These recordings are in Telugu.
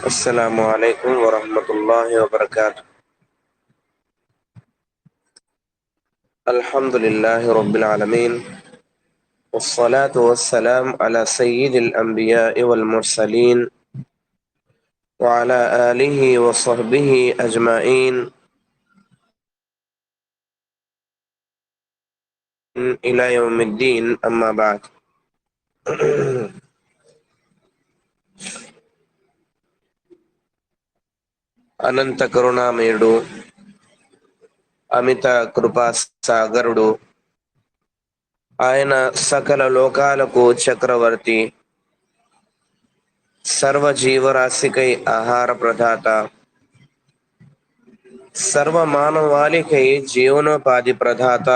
السلام عليكم ورحمة الله وبركاته. الحمد لله رب العالمين، والصلاة والسلام على سيد الأنبياء والمرسلين وعلى آله وصحبه أجمعين إلى يوم الدين. أما بعد. అనంత కరుణామయుడు, అమిత కృపా సాగరుడు, ఆయన సకల లోకాలకు చక్రవర్తి, సర్వజీవరాశికై ఆహార ప్రదాత, సర్వ మానవాళికై జీవనోపాధి ప్రదాత,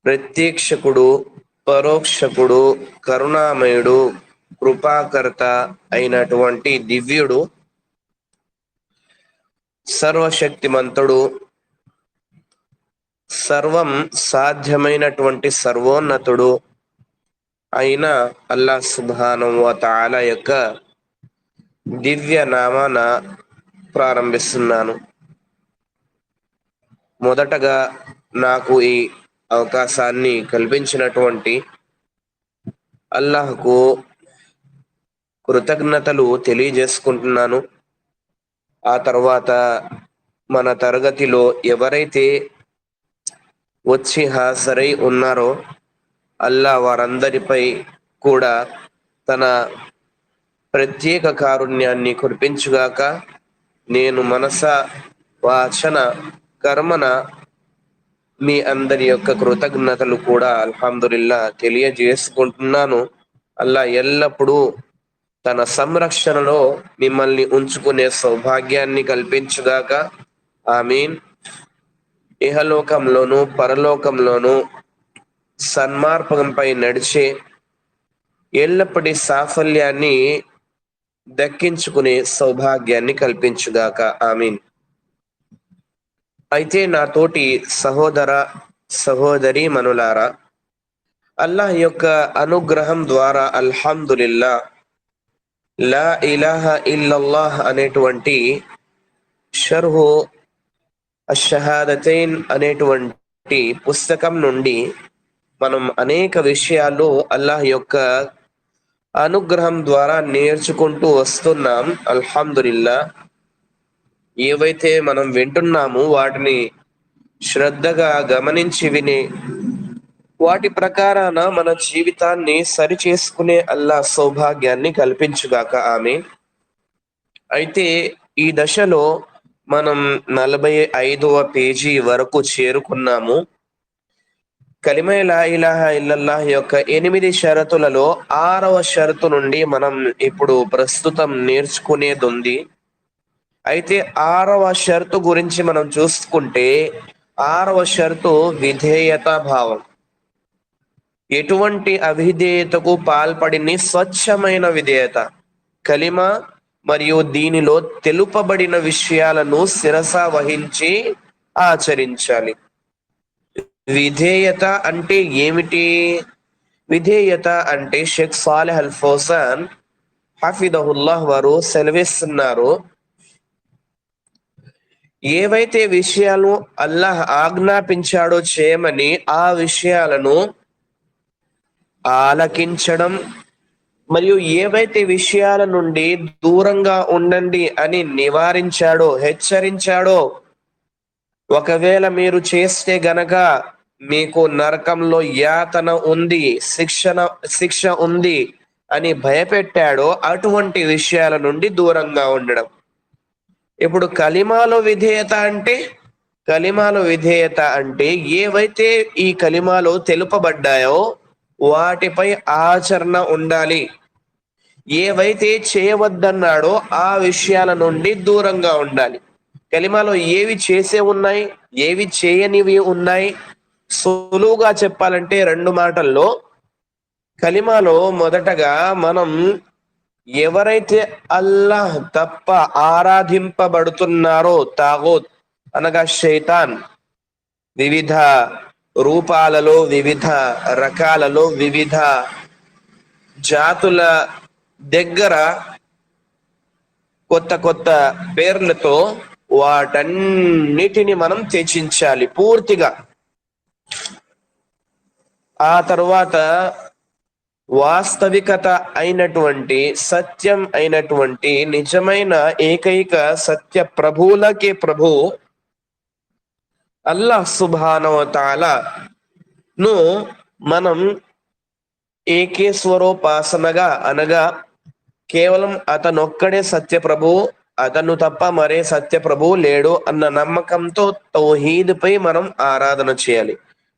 ప్రత్యక్షకుడు, పరోక్షకుడు, కరుణామయుడు, కృపాకర్త అయినటువంటి దివ్యుడు, సర్వశక్తిమంతుడు, సర్వం సాధ్యమైనటువంటి సర్వోన్నతుడు అయిన అల్లాహ్ సుబ్హానహు వ తఆలా యొక్క దివ్య నామాన ప్రారంభిస్తున్నాను. మొదటగా నాకు ఈ అవకాశాన్ని కల్పించినటువంటి అల్లాహ్కు కృతజ్ఞతలు తెలియజేసుకుంటున్నాను. ఆ తర్వాత మన తరగతిలో ఎవరైతే వచ్చి హాజరై ఉన్నారో అల్లా వారందరిపై కూడా తన ప్రత్యేక కారుణ్యాన్ని కురిపించుగాక. నేను మనస వాచన కర్మన మీ అందరి యొక్క కృతజ్ఞతలు కూడా అల్హమ్దులిల్లా తెలియజేసుకుంటున్నాను. అల్లా ఎల్లప్పుడూ తన సంరక్షణలో మిమ్మల్ని ఉంచుకునే సౌభాగ్యాన్ని కల్పించుగాక. ఆమీన్. ఇహలోకంలోను పరలోకంలోను సన్మార్గంపై నడిచే ఎల్లప్పటి సాఫల్యాన్ని దక్కించుకునే సౌభాగ్యాన్ని కల్పించుగాక. ఆమీన్. అయితే నా తోటి సహోదర సహోదరి మనులారా, అల్లాహ్ యొక్క అనుగ్రహం ద్వారా అల్హమ్దులిల్లా లా ఇలాహా ఇల్లల్లాహ్ అనేటువంటి షర్హు అషహాదతైన్ అనేటువంటి పుస్తకం నుండి మనం అనేక విషయాలు అల్లాహ్ యొక్క అనుగ్రహం ద్వారా నేర్చుకుంటూ వస్తున్నాం. అల్హమ్దులిల్లా ఏవైతే మనం వింటున్నామో వాటిని శ్రద్ధగా గమనించి విని వాటి ప్రకారాన మన జీవితాన్ని సరిచేసుకునే అల్లాహ్ సౌభాగ్యాన్ని కల్పించుగాక. ఆమె అయితే ఈ దశలో మనం 45వ పేజీ వరకు చేరుకున్నాము. కలిమా లా ఇలాహా ఇల్లల్లాహ్ యొక్క 8 షరతులలో 6వ షరతు నుండి మనం ఇప్పుడు ప్రస్తుతం నేర్చుకునేది ఉంది. అయితే 6వ షరతు గురించి మనం చూసుకుంటే 6వ షరతు విధేయత భావం. ఎటువంటి అవిధేయతకు పాల్పడిని స్వచ్ఛమైన విధేయత. కలిమా మరియు దీనిలో తెలుపబడిన విషయాలను శిరస వహించి ఆచరించాలి. విధేయత అంటే ఏమిటి? విధేయత అంటే షేక్ సాలెహ్ అల్ ఫౌజాన్ హఫిదహుల్లాహ్ వారు సెలవిస్తున్నారు, ఏవైతే విషయాలు అల్లాహ్ ఆజ్ఞాపించాడో చేయమని ఆ విషయాలను ఆలకించడం, మరియు ఏవైతే విషయాల నుండి దూరంగా ఉండండి అని నివారించాడో, హెచ్చరించాడో, ఒకవేళ మీరు చేస్తే గనక మీకు నరకంలో యాతన ఉంది, శిక్ష ఉంది అని భయపెట్టాడో అటువంటి విషయాల నుండి దూరంగా ఉండడం. ఇప్పుడు కలిమాలో విధేయత అంటే ఏవైతే ఈ కలిమాలో తెలుపబడ్డాయో వాటిపై ఆచరణ ఉండాలి. ఏవైతే చేయవద్దన్నాడో ఆ విషయాల నుండి దూరంగా ఉండాలి. కలిమాలో ఏవి చేసే ఉన్నాయి, ఏవి చేయనివి ఉన్నాయి. సులువుగా చెప్పాలంటే 2 మాటల్లో కలిమాలో మొదటగా మనం ఎవరైతే అల్లాహ్ తప్ప ఆరాధింపబడుతున్నారో తాగూత్ అనగా శైతాన్, వివిధ రూపాలలో, వివిధ రకాలలో, వివిధ జాతుల దగ్గర కొత్త కొత్త పేర్లతో వాటన్నిటిని మనం త్యజించాలి పూర్తిగా. ఆ తరువాత వాస్తవికత అయినటువంటి, సత్యం అయినటువంటి, నిజమైన ఏకైక సత్య ప్రభువులకే ప్రభు అల్లాహ్ సుబ్హానహు వ తఆలాను మనం ఏకేశ్వరోపాసనగా, అనగా కేవలం అతనొక్కడే సత్య ప్రభువు, అతను తప్ప మరే సత్య ప్రభువు లేడు అన్న నమ్మకంతో తౌహీద్ పై మనం ఆరాధన చేయాలి.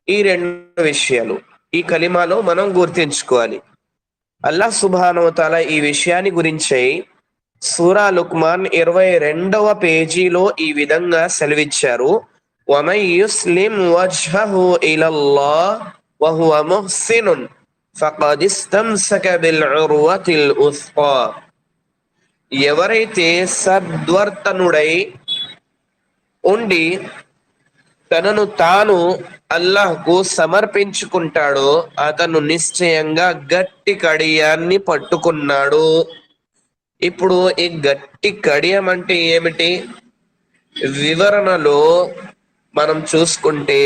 ఈ రెండు విషయాలు ఈ కలిమాలో మనం గుర్తించుకోవాలి. అల్లాహ్ సుబ్హానహు వ తఆలా ఈ విషయాన్ని గురించి సూరా లుక్మాన్ 22వ పేజీలో ఈ విధంగా సెలవిచ్చారు. Woman యుస్లిమ్ వజ్హహు ఇలల్లాహ్ వహువ ముహ్సినున్ ఫఖద్ ఇస్తమ్సక bill ఉర్వతిల్ ఉస్కా. ఎవరైతే సద్వర్తనుడై ఉండి తనను తాను అల్లాహ్కు సమర్పించుకుంటాడో అతను నిశ్చయంగా గట్టి కడియాన్ని పట్టుకున్నాడు. ఇప్పుడు ఈ గట్టి కడియం అంటే ఏమిటి? వివరణలో మనం చూసుకుంటే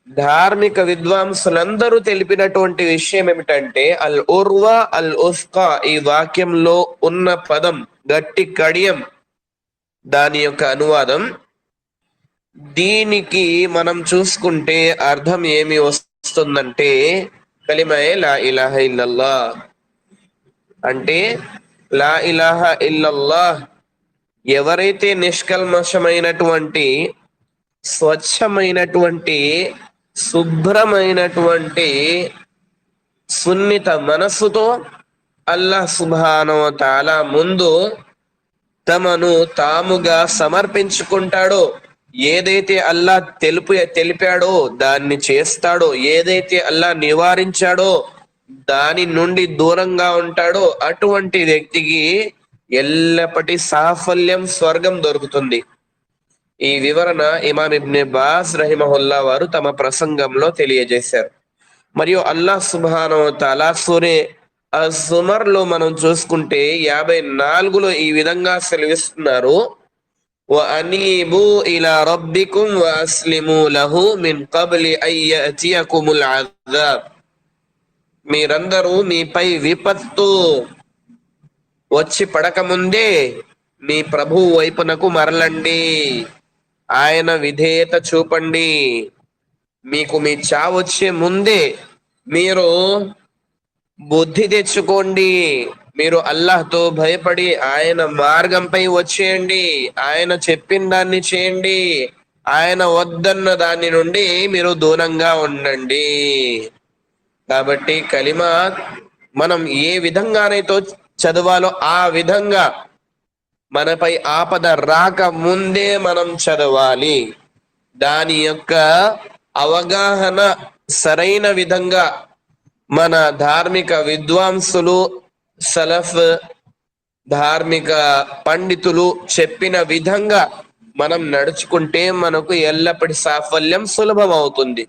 ధార్మిక విద్వాంసులందరూ తెలిపినటువంటి విషయం ఏమిటంటే అల్ ఉర్వా అల్ ఉస్కా, ఈ వాక్యంలో ఉన్న పదం గట్టి కడియం, దాని యొక్క అనువాదం. దీనికి మనం చూసుకుంటే అర్థం ఏమి వస్తుందంటే కలిమాయే లా ఇలాహ ఇల్లల్లాహ్. అంటే లా ఇలాహ ఇల్లల్లాహ్ ఎవరైతే నిష్కల్మషమైనటువంటి, స్వచ్ఛమైనటువంటి, శుభ్రమైనటువంటి, సున్నిత మనస్సుతో అల్లాహ్ సుబ్హానహు వ తఆలా ముందు తమను తాముగా సమర్పించుకుంటాడో, ఏదైతే అల్లాహ్ తెలిపాడో దాన్ని చేస్తాడో, ఏదైతే అల్లాహ్ నివారించాడో దాని నుండి దూరంగా ఉంటాడో అటువంటి వ్యక్తికి ఎల్లప్పటి సాఫల్యం, స్వర్గం దొరుకుతుంది. ఈ వివరణ ఇమాం ఇబ్న్ బాస్ రహిమహుల్లా వారు తమ ప్రసంగంలో తెలియజేశారు. మరియు అల్లాహ్ సుబ్హానహు వ తఆలా సూరే అజ్-జుమర్ లో మనం చూసుకుంటే 54లో ఈ విధంగా సెలవిస్తున్నారు. వఅనీబు ఇలా రబ్బికుం వఅస్లిము లహు మిన్ కబ్లి అన్ యఅతియకుముల్ అజాబ్. మీరందరూ మీపై విపత్తు వచ్చి పడకముందే మీ ప్రభువు వైపునకు మరలండి, ఆయన విధేయత చూపండి. మీకు మీ చావు వచ్చే ముందే మీరు బుద్ధి తెచ్చుకోండి, మీరు అల్లాహ్తో భయపడి ఆయన మార్గంపై వచ్చేయండి, ఆయన చెప్పిన దాన్ని చేయండి, ఆయన వద్దన్న దాని నుండి మీరు దూరంగా ఉండండి. కాబట్టి కలిమా మనం ఏ విధంగానైతే చదవాలో ఆ విధంగా మనపై ఆపద రాక ముందే మనం చదవాలి. దాని యొక్క అవగాహన సరైన విధంగా మన ధార్మిక విద్వాంసులు, సలఫ్, ధార్మిక పండితులు చెప్పిన విధంగా మనం నడుచుకుంటే మనకు ఎల్లప్పటి సాఫల్యం సులభం అవుతుంది.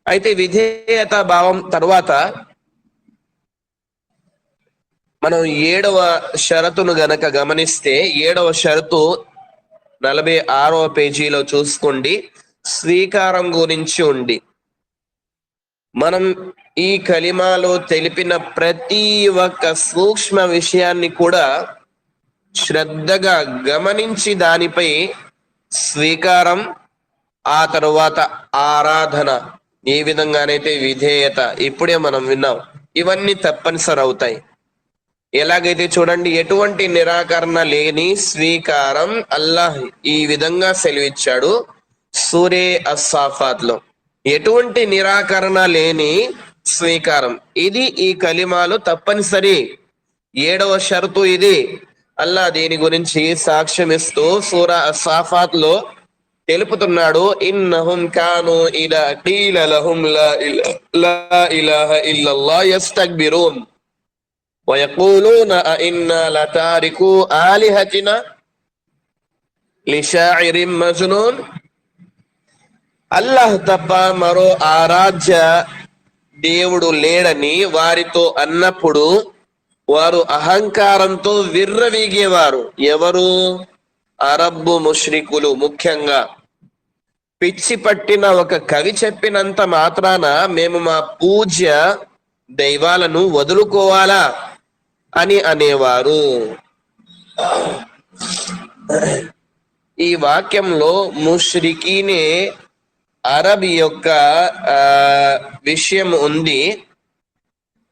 అయితే విధేయత భావం తర్వాత మనం 7వ షరతును గనక గమనిస్తే 7వ షరతు 46వ పేజీలో చూసుకోండి. స్వీకారం గురించి ఉంది. మనం ఈ కలిమాలో తెలిపిన ప్రతి ఒక్క సూక్ష్మ విషయాన్ని కూడా శ్రద్ధగా గమనించి దానిపై స్వీకారం, ఆ తరువాత ఆరాధన, ఏ విధంగానైతే విధేయత ఇప్పుడే మనం విన్నాం, ఇవన్నీ తప్పనిసరి అవుతాయి. ఎలాగైతే చూడండి, ఎటువంటి నిరాకరణ లేని స్వీకారం అల్లాహ్ ఈ విధంగా సెలవిచ్చాడు సూరే అస్-సాఫాత్ లో. ఎటువంటి నిరాకరణ లేని స్వీకారం, ఇది ఈ కలిమాలో తప్పనిసరి. 7వ షరతు ఇది. అల్లాహ్ దీని గురించి సాక్ష్యం ఇస్తూ సూరా అస్-సాఫాత్ లో తెలుపుతున్నాడు. ఇన్నహుం కాను ఇదా ఖీల లహుం లా ఇలాహ ఇల్లల్లాహ్ యస్తక్బిరూన్ వయఖూలూన అఇన్నా లతారికు ఆలిహతినా లిషాఇరిన్ మజ్నూన్. అల్లాహ్ తప్ప మరో ఆరాధ్య దేవుడు లేడని వారితో అన్నప్పుడు వారు అహంకారంతో విర్రవీగేవారు. ఎవరు? అరబ్బు ముష్రికులు. ముఖ్యంగా పిచ్చి పట్టిన ఒక కవి చెప్పినంత మాత్రాన మేము మా పూజ్య దైవాలను వదులుకోవాలా అని అనేవారు. ఈ వాక్యంలో ముష్రికీనే అరబ్ యొక్క విషయం ఉంది,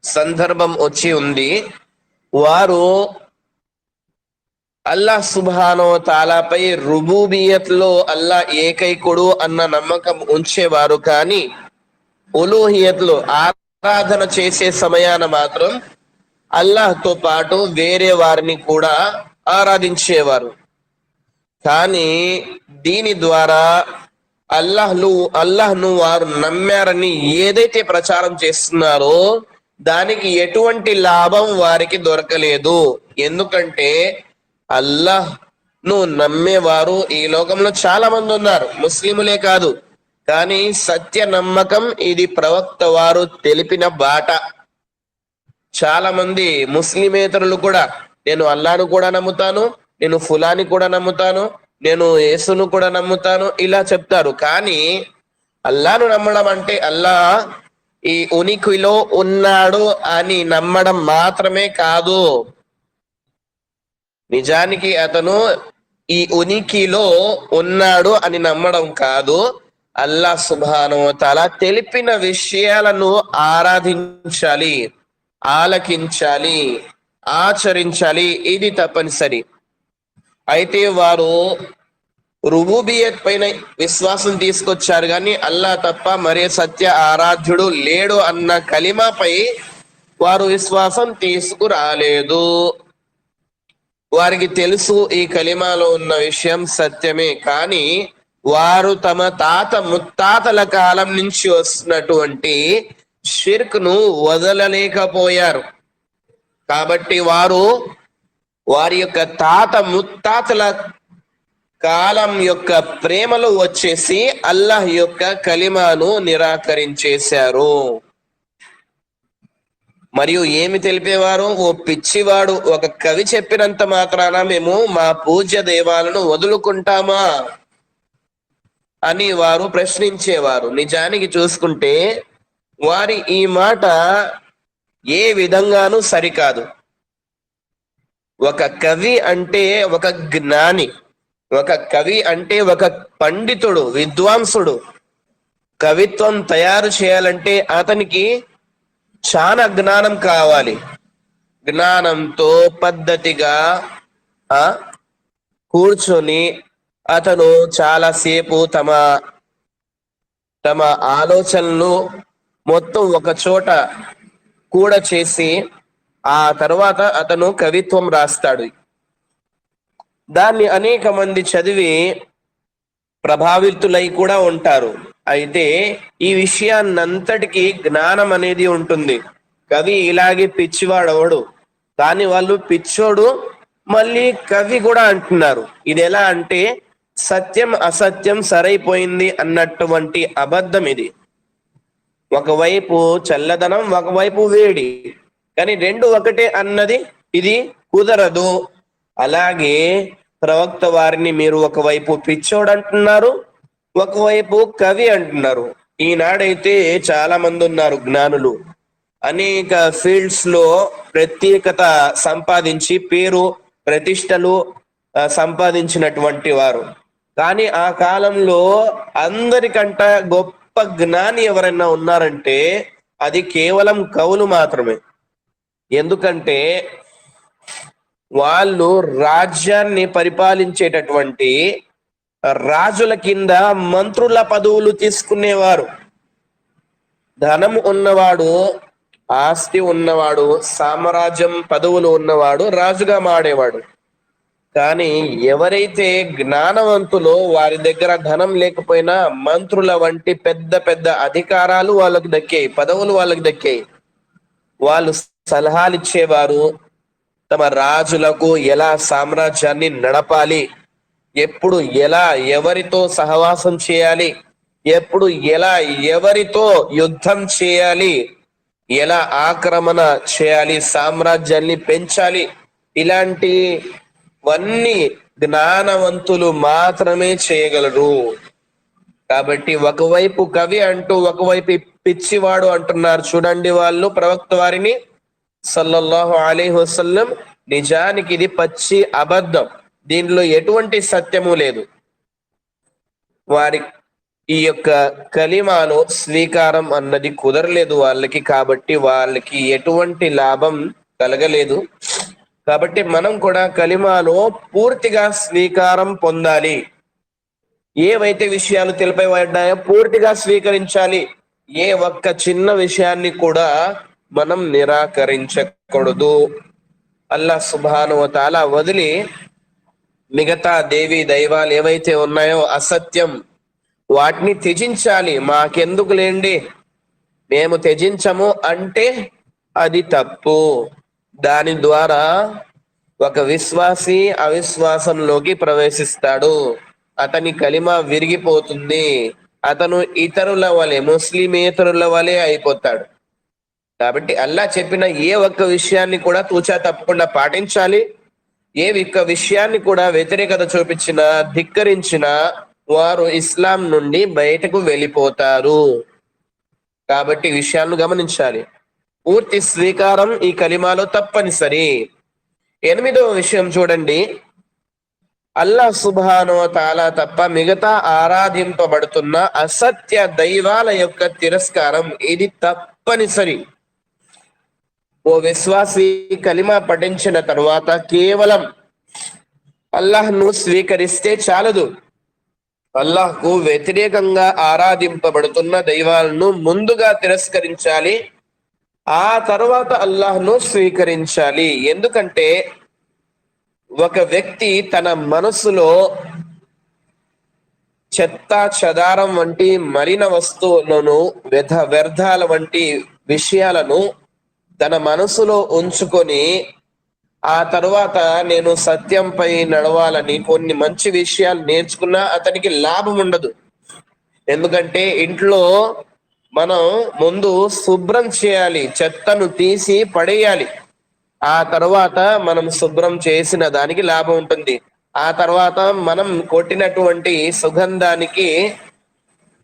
సందర్భం వచ్చి ఉంది. వారు అల్లాహ్ సుబ్హానహు వ తఆలాపై రుబూబియత్ లో అల్లాహ్ ఏకైకుడు అన్న నమ్మకం ఉంచేవారు, కానీ ఉలూహియత్ లో ఆరాధన చేసే సమయాన మాత్రం అల్లాహ్తో పాటు వేరే వారిని కూడా ఆరాధించేవారు. కానీ దీని ద్వారా అల్లాహ్ను వారు నమ్మారని ఏదైతే ప్రచారం చేస్తున్నారో దానికి ఎటువంటి లాభం వారికి దొరకలేదు. ఎందుకంటే అల్లాహ్ను నమ్మేవారు ఈ లోకంలో చాలా మంది ఉన్నారు, ముస్లిములే కాదు. కానీ సత్య నమ్మకం ఇది ప్రవక్త వారు తెలిపిన బాట. చాలా మంది ముస్లిమేతరులు కూడా నేను అల్లాహ్ను కూడా నమ్ముతాను, నేను ఫులాని కూడా నమ్ముతాను, నేను యేసును కూడా నమ్ముతాను ఇలా చెప్తారు. కానీ అల్లాహ్ను నమ్మడం అంటే అల్లాహ్ ఈ ఉనికిలో ఉన్నాడు అని నమ్మడం మాత్రమే కాదు. నిజానికి అతను ఈ ఉనికిలో ఉన్నాడు అని నమ్మడం కాదు, అల్లాహ్ సుబ్హానహు వ తఆలా తెలిపిన విషయాలను ఆరాధించాలి, ఆలకించాలి, ఆచరించాలి. ఇది తప్పనిసరి. అయితే వారు రుబూబియత్ పైన విశ్వాసం తీసుకొచ్చారు, కానీ అల్లాహ్ తప్ప మరే సత్య ఆరాధ్యుడు లేడు అన్న కలిమాపై వారు విశ్వాసం తీసుకురాలేదు. వారికి తెలుసు ఈ కలిమాలో ఉన్న విషయం సత్యమే, కానీ వారు తమ తాత ముత్తాతల కాలం నుంచి వస్తున్నటువంటి షిర్క్ను వదలలేకపోయారు. కాబట్టి వారి యొక్క తాత ముత్తాతల కాలం యొక్క ప్రేమలో వచ్చేసి అల్లాహ్ యొక్క కలిమాను నిరాకరించేశారు. మరియు ఏమి తెలిపేవారు? ఓ పిచ్చివాడు, ఒక కవి చెప్పినంత మాత్రాన మేము మా పూజ్య దేవాలను వదులుకుంటామా అని వారు ప్రశ్నించేవారు. నిజానికి చూసుకుంటే వారి ఈ మాట ఏ విధంగానూ సరికాదు. ఒక కవి అంటే ఒక జ్ఞాని, ఒక కవి అంటే ఒక పండితుడు, విద్వాంసుడు. కవిత్వం తయారు చేయాలంటే అతనికి చాలా జ్ఞానం కావాలి. జ్ఞానంతో పద్ధతిగా కూర్చొని అతను చాలాసేపు తమ ఆలోచనలు మొత్తం ఒక చోట కూడా చేసి ఆ తర్వాత అతను కవిత్వం రాస్తాడు. దాన్ని అనేక మంది చదివి ప్రభావితులై కూడా ఉంటారు. అయితే ఈ విషయాన్నంతటికీ జ్ఞానం అనేది ఉంటుంది. కవి ఇలాగే పిచ్చివాడవడు, కానీ వాళ్ళు పిచ్చోడు మళ్ళీ కవి కూడా అంటున్నారు. ఇది ఎలా అంటే సత్యం అసత్యం సరైపోయింది అన్నటువంటి అబద్ధం ఇది. ఒకవైపు చల్లదనం, ఒకవైపు వేడి, కానీ రెండు ఒకటే అన్నది ఇది కుదరదు. అలాగే ప్రవక్త వారిని మీరు ఒకవైపు పిచ్చోడు అంటున్నారు, ఒకవైపు కవి అంటున్నారు. ఈనాడైతే చాలా మంది ఉన్నారు జ్ఞానులు, అనేక ఫీల్డ్స్ లో ప్రత్యేకత సంపాదించి పేరు ప్రతిష్టలు సంపాదించినటువంటి వారు. కానీ ఆ కాలంలో అందరికంట గొప్ప జ్ఞాని ఎవరైనా ఉన్నారంటే అది కేవలం కవులు మాత్రమే. ఎందుకంటే వాళ్ళు రాజ్యాన్ని పరిపాలించేటటువంటి రాజుల కింద మంత్రుల పదవులు తీసుకునేవారు. ధనం ఉన్నవాడు, ఆస్తి ఉన్నవాడు, సామ్రాజ్యం పదవులు ఉన్నవాడు రాజుగా మాడేవాడు. కానీ ఎవరైతే జ్ఞానవంతులో వారి దగ్గర ధనం లేకపోయినా మంత్రుల వంటి పెద్ద పెద్ద అధికారాలు వాళ్ళకి దక్కాయి, పదవులు వాళ్ళకి దక్కాయి. వాళ్ళు సలహాలు ఇచ్చేవారు, తమ రాజులకు ఎలా సామ్రాజ్యాన్ని నడపాలి, ఎప్పుడు ఎలా ఎవరితో సహవాసం చేయాలి, ఎప్పుడు ఎలా ఎవరితో యుద్ధం చేయాలి, ఎలా ఆక్రమణ చేయాలి, సామ్రాజ్యాన్ని పెంచాలి, ఇలాంటివన్నీ జ్ఞానవంతులు మాత్రమే చేయగలరు. కాబట్టి ఒకవైపు కవి అంటూ ఒకవైపు పిచ్చివాడు అంటున్నారు చూడండి వాళ్ళు ప్రవక్త వారిని సల్లల్లాహు అలైహి వసల్లం. నిజానికి ఇది పచ్చి అబద్ధం, దీనిలో ఎటువంటి సత్యము లేదు. వారి ఈ యొక్క కలిమాలో స్వీకారం అన్నది కుదరలేదు వాళ్ళకి, కాబట్టి వాళ్ళకి ఎటువంటి లాభం కలగలేదు. కాబట్టి మనం కూడా కలిమాలో పూర్తిగా స్వీకారం పొందాలి. ఏవైతే విషయాలు తెలిపబడ్డాయో పూర్తిగా స్వీకరించాలి. ఏ ఒక్క చిన్న విషయాన్ని కూడా మనం నిరాకరించకూడదు. అల్లాహ్ సుబ్హానహు వ తఆలా వదిలి మిగతా దేవి దైవాలు ఏవైతే ఉన్నాయో అసత్యం, వాటిని త్యజించాలి. మాకెందుకు లేండి, మేము త్యజించము అంటే అది తప్పు. దాని ద్వారా ఒక విశ్వాసి అవిశ్వాసంలోకి ప్రవేశిస్తాడు, అతని కలిమా విరిగిపోతుంది, అతను ఇతరుల వలె ముస్లిమేతరుల వలె అయిపోతాడు. కాబట్టి అల్లా చెప్పిన ఏ ఒక్క విషయాన్ని కూడా తూచా తప్పకుండా పాటించాలి. ఏ ఒక్క విషయాన్ని కూడా వ్యతిరేకత చూపించినా ధిక్కరించినా వారు ఇస్లాం నుండి బయటకు వెళ్ళిపోతారు. కాబట్టి విషయాలను గమనించాలి. పూర్తి స్వీకారం ఈ కలిమాలో తప్పనిసరి. 8వ విషయం చూడండి, అల్లాహ్ సుబ్హానహు వ తఆలా తప్ప మిగతా ఆరాధింపబడుతున్న అసత్య దైవాల యొక్క తిరస్కారం, ఇది తప్పనిసరి. ఓ విశ్వాసి కలిమా పఠించిన తరువాత కేవలం అల్లాహ్ను స్వీకరిస్తే చాలదు. అల్లాహ్కు వ్యతిరేకంగా ఆరాధింపబడుతున్న దైవాలను ముందుగా తిరస్కరించాలి, ఆ తర్వాత అల్లాహ్ను స్వీకరించాలి. ఎందుకంటే ఒక వ్యక్తి తన మనసులో చెత్త చెదారం వంటి మలిన వస్తువులను, వ్యర్థాల వంటి విషయాలను తన మనసులో ఉంచుకొని ఆ తర్వాత నేను సత్యంపై నడవాలని కొన్ని మంచి విషయాలు నేర్చుకున్నా అతనికి లాభం ఉండదు. ఎందుకంటే ఇంట్లో మనం ముందు శుభ్రం చేయాలి, చెత్తను తీసి పడేయాలి. ఆ తర్వాత మనం శుభ్రం చేసిన దానికి లాభం ఉంటుంది. ఆ తర్వాత మనం కొట్టినటువంటి సుగంధానికి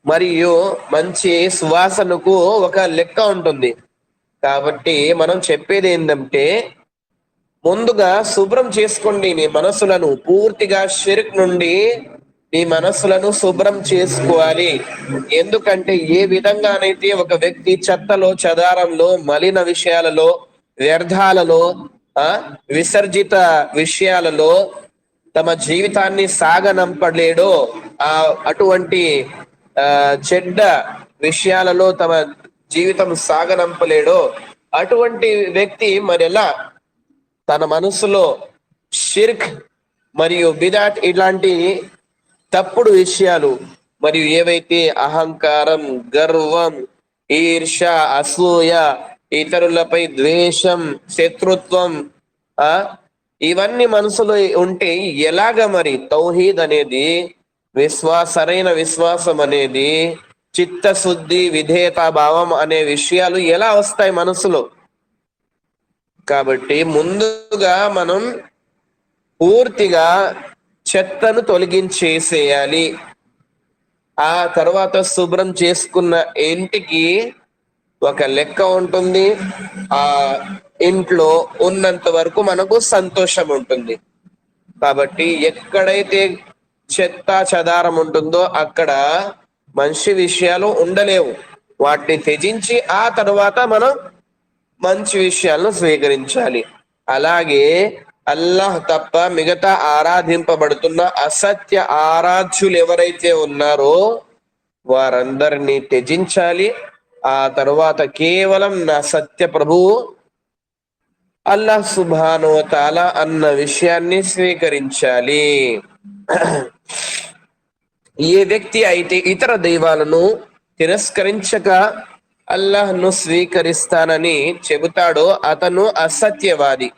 మరియు మంచి సువాసనకు ఒక లెక్క ఉంటుంది. కాబట్టి మనం చెప్పేది ఏంటంటే ముందుగా శుభ్రం చేసుకోండి మీ మనసులను, పూర్తిగా షిర్క్ నుండి మీ మనసులను శుభ్రం చేసుకోవాలి. ఎందుకంటే ఏ విధంగానైతే ఒక వ్యక్తి చెత్తలో చెదారంలో మలిన విషయాలలో వ్యర్థాలలో విసర్జిత విషయాలలో తమ జీవితాన్ని సాగనంపలేడో, అటువంటి చెడ్డ విషయాలలో తమ జీవితం సాగనంపలేడో అటువంటి వ్యక్తి మరి ఎలా తన మనసులో షిర్క్ మరియు బిదాత్ ఇలాంటి తప్పుడు విషయాలు మరియు ఏవైతే అహంకారం, గర్వం, ఈర్ష, అసూయ, ఇతరులపై ద్వేషం, శత్రుత్వం ఇవన్నీ మనసులో ఉంటే ఎలాగ మరి తౌహీద్ అనేది సరైన విశ్వాసం అనేది, చిత్తశుద్ధి, విధేయతా భావం అనే విషయాలు ఎలా వస్తాయి మనసులో? కాబట్టి ముందుగా మనం పూర్తిగా చెత్తను తొలగించేసేయాలి. ఆ తర్వాత శుభ్రం చేసుకున్న ఇంటికి ఒక లెక్క ఉంటుంది. ఆ ఇంట్లో ఉన్నంత వరకు మనకు సంతోషం ఉంటుంది. కాబట్టి ఎక్కడైతే చెత్త చెదారం ఉంటుందో అక్కడ మంచి విషయాలు ఉండలేవు. వాటిని త్యజించి ఆ తర్వాత మనం మంచి విషయాలను స్వీకరించాలి. అలాగే అల్లాహ్ తప్ప మిగతా ఆరాధింపబడుతున్న అసత్య ఆరాధ్యులు ఎవరైతే ఉన్నారో వారందరినీ త్యజించాలి. ఆ తర్వాత కేవలం నా సత్య ప్రభువు అల్లాహ్ సుబ్హానహు వ తఆలా అన్న విషయాన్ని స్వీకరించాలి. ఏ వ్యక్తి అయితే ఇతర దైవాలను తిరస్కరించక అల్లాహ్ను స్వీకరిస్తానని చెబుతాడో అతను అసత్యవాది.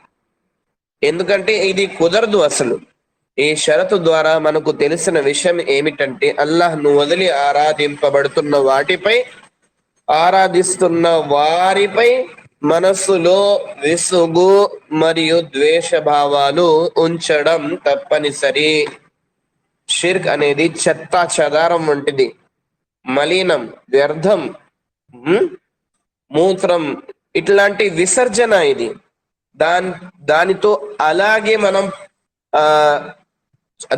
ఎందుకంటే ఇది కుదరదు. అసలు ఈ షరతు ద్వారా మనకు తెలిసిన విషయం ఏమిటంటే అల్లాహ్ను వదిలి ఆరాధింపబడుతున్న వాటిపై ఆరాధిస్తున్న వారిపై మనస్సులో విసుగు మరియు ద్వేష భావాలు ఉంచడం తప్పనిసరి. షిర్క్ అనేది చెత్త చెదారం వంటిది, మలినం, వ్యర్థం, మూత్రం, ఇట్లాంటి విసర్జన ఇది. దానితో అలాగే మనం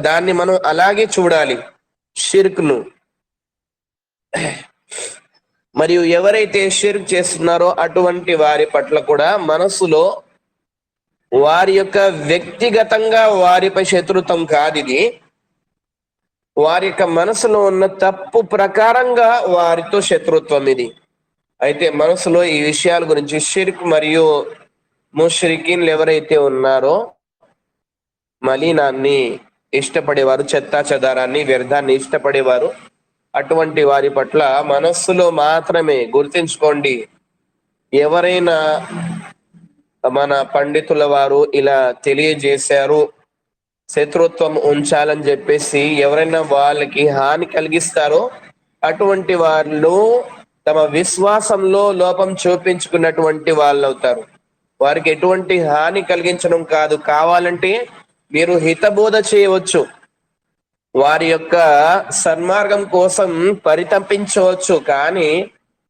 దాన్ని మనం అలాగే చూడాలి షిర్క్ను. మరియు ఎవరైతే షిర్క్ చేస్తున్నారో అటువంటి వారి పట్ల కూడా మనసులో వారి యొక్క వ్యక్తిగతంగా వారిపై శత్రుత్వం కాదు ఇది, వారి యొక్క మనసులో ఉన్న తప్పు ప్రకారంగా వారితో శత్రుత్వం ఇది. అయితే మనసులో ఈ విషయాల గురించి షిర్క్ మరియు ముష్రికీన్లు ఎవరైతే ఉన్నారో, మలినాన్ని ఇష్టపడేవారు, చెత్తా చెదారాన్ని, వ్యర్థాన్ని ఇష్టపడేవారు, అటువంటి వారి పట్ల మనస్సులో మాత్రమే గుర్తించుకోండి. ఎవరైనా మన పండితుల వారు ఇలా తెలియజేశారు, శత్రుత్వం ఉంచాలని చెప్పేసి ఎవరైనా వాళ్ళకి హాని కలిగిస్తారో అటువంటి వాళ్ళు తమ విశ్వాసంలో లోపం చూపించుకున్నటువంటి వాళ్ళు అవుతారు. వారికి ఎటువంటి హాని కలిగించడం కాదు, కావాలంటే మీరు హితబోధ చేయవచ్చు, వారి యొక్క సన్మార్గం కోసం పరితపించవచ్చు, కానీ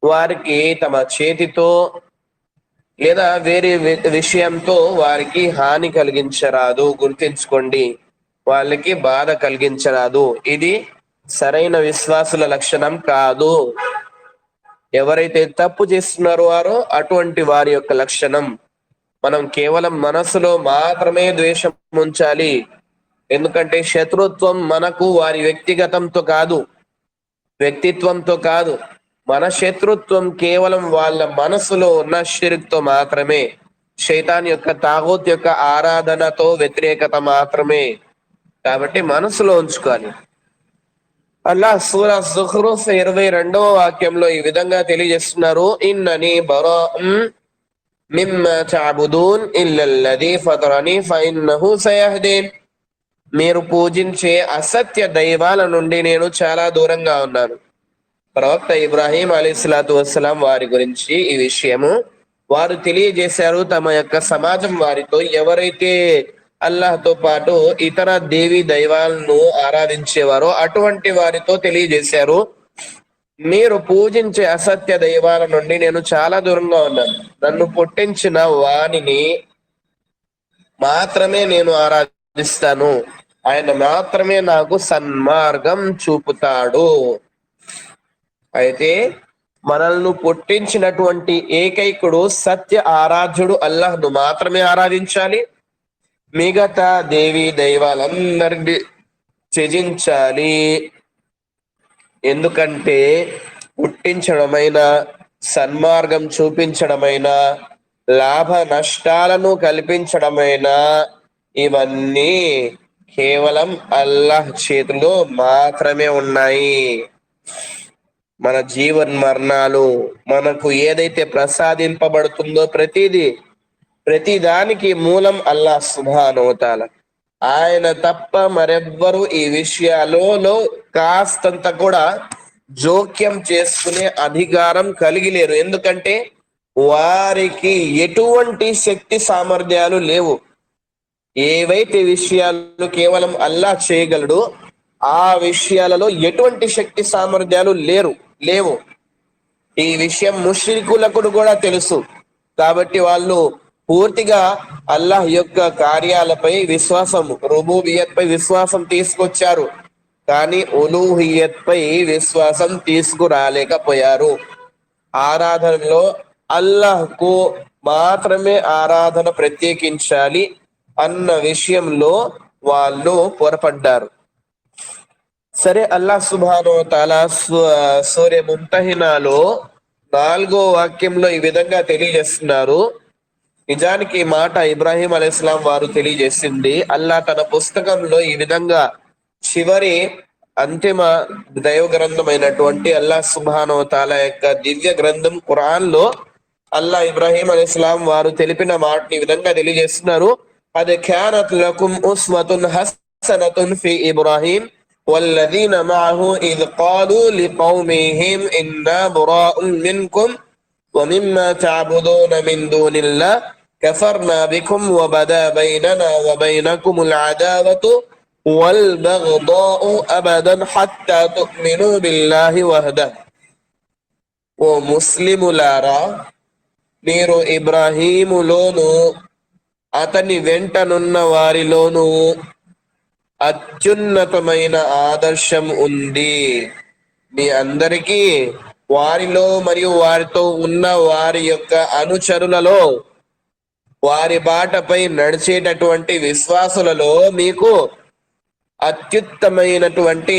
వారికి తమ చేతితో లేదా వేరే విషయంతో వారికి హాని కలిగించరాదు. గుర్తించుకోండి, వాళ్ళకి బాధ కలిగించరాదు. ఇది సరైన విశ్వాసుల లక్షణం కాదు. ఎవరైతే తప్పు చేస్తున్నారో వారో అటువంటి వారి యొక్క లక్షణం. మనం కేవలం మనసులో మాత్రమే ద్వేషం ఉంచాలి. ఎందుకంటే శత్రుత్వం మనకు వారి వ్యక్తిగతంతో కాదు, వ్యక్తిత్వంతో కాదు. మన శత్రుత్వం కేవలం వాళ్ళ మనసులో ఉన్న షిర్క్తో మాత్రమే, శైతాన్ యొక్క తాగూత్ యొక్క ఆరాధనతో వ్యతిరేకత మాత్రమే. కాబట్టి మనసులో ఉంచుకోవాలి. అల్లాహ్ సూరా జుఖ్రూఫ్ 22వ వాక్యంలో ఈ విధంగా తెలియజేస్తున్నారు, ఇన్ననీ బరాఉం మిమ్మా తఅబుదూన్ ఇల్లల్లదీ ఫతరనీ ఫఇన్నహు సయహ్దీన్. మీరు పూజించే అసత్య దైవాల నుండి నేను చాలా దూరంగా ఉన్నాను. ప్రవక్త ఇబ్రాహీం అలైహిస్సలాతు వస్సలాం వారి గురించి ఈ విషయము వారు తెలియజేశారు. తమ యొక్క సమాజం వారితో ఎవరైతే అల్లాహ్తో పాటు ఇతర దేవి దైవాలను ఆరాధించేవారో అటువంటి వారితో తెలియజేశారు, మీరు పూజించే అసత్య దైవాల నుండి నేను చాలా దూరంగా ఉన్నాను. నన్ను పుట్టించిన వానిని మాత్రమే నేను ఆరాధిస్తాను, ఆయన మాత్రమే నాకు సన్మార్గం చూపుతాడు. అయితే మనల్ని పుట్టించినటువంటి ఏకైకుడు సత్య ఆరాధ్యుడు అల్లాహ్ను మాత్రమే ఆరాధించాలి. మిగతా దేవి దైవాలందరినీ త్యజించాలి. ఎందుకంటే పుట్టించడమైన, సన్మార్గం చూపించడమైన, లాభ నష్టాలను కల్పించడమైన ఇవన్నీ కేవలం అల్లాహ్ చేతిలో మాత్రమే ఉన్నాయి. మన జీవన్ మరణాలు, మనకు ఏదైతే ప్రసాదింపబడుతుందో ప్రతి దానికి మూలం అల్లాహ్ సుబ్హానహు వ తఆలా. ఆయన తప్ప మరెవ్వరు ఈ విషయాలలో కాస్తంత కూడా జోక్యం చేసుకునే అధికారం కలిగి లేరు. ఎందుకంటే వారికి ఎటువంటి శక్తి సామర్థ్యాలు లేవు. ఏవైతే విషయాలు కేవలం అల్లాహ్ చేయగలడు ఆ విషయాలలో ఎటువంటి శక్తి సామర్థ్యాలు లేవు. ఈ విషయం ముష్రికులకు కూడా తెలుసు. కాబట్టి వాళ్ళు పూర్తిగా అల్లాహ్ యొక్క కార్యాలపై విశ్వాసం, రుబూబియత్ పై విశ్వాసం తీసుకొచ్చారు, కానీ ఉలూహియత్ పై విశ్వాసం తీసుకురాలేకపోయారు. ఆరాధనలో అల్లాహ్కు మాత్రమే ఆరాధన ప్రత్యేకించాలి అన్న విషయంలో వాళ్ళు పొరపడ్డారు. సరే, అల్లాహ్ సుబ్హానహు వ తఆలా సూర ముంతహినాలో 4వ వాక్యంలో ఈ విధంగా తెలియజేస్తున్నారు. నిజానికి ఈ మాట ఇబ్రాహీం అలైహిస్సలాం వారు తెలియజేసింది. అల్లాహ్ తన పుస్తకంలో ఈ విధంగా చివరి అంతిమ దైవ గ్రంథమైనటువంటి అల్లాహ్ సుబ్హానహు వ తఆలా యొక్క దివ్య గ్రంథం ఖురాన్ లో అల్లాహ్ ఇబ్రాహీం అలైహిస్సలాం వారు తెలిపిన మాటని ఈ విధంగా తెలియజేస్తున్నారు. అది కానత్ లకుం ఉస్వతున్ హసనతున్ ఫీ ఇబ్రాహీం والذين معه إذ قالوا لقومهم إنا براء منكم ومما تعبدون من دون الله كفرنا بكم وبدا بيننا وبينكم العداوة والبغضاء أبدا حتى تؤمنوا بالله وحده. ఓ ముస్లిములారా, మీరు ఇబ్రాహీములోను అతని వెంటనున్న వారిలోనూ అత్యున్నతమైన ఆదర్శం ఉంది. మీ అందరికీ వారిలో మరియు వారితో ఉన్న వారి యొక్క అనుచరులలో, వారి బాటపై నడిచేటటువంటి విశ్వాసులలో మీకు అత్యుత్తమైనటువంటి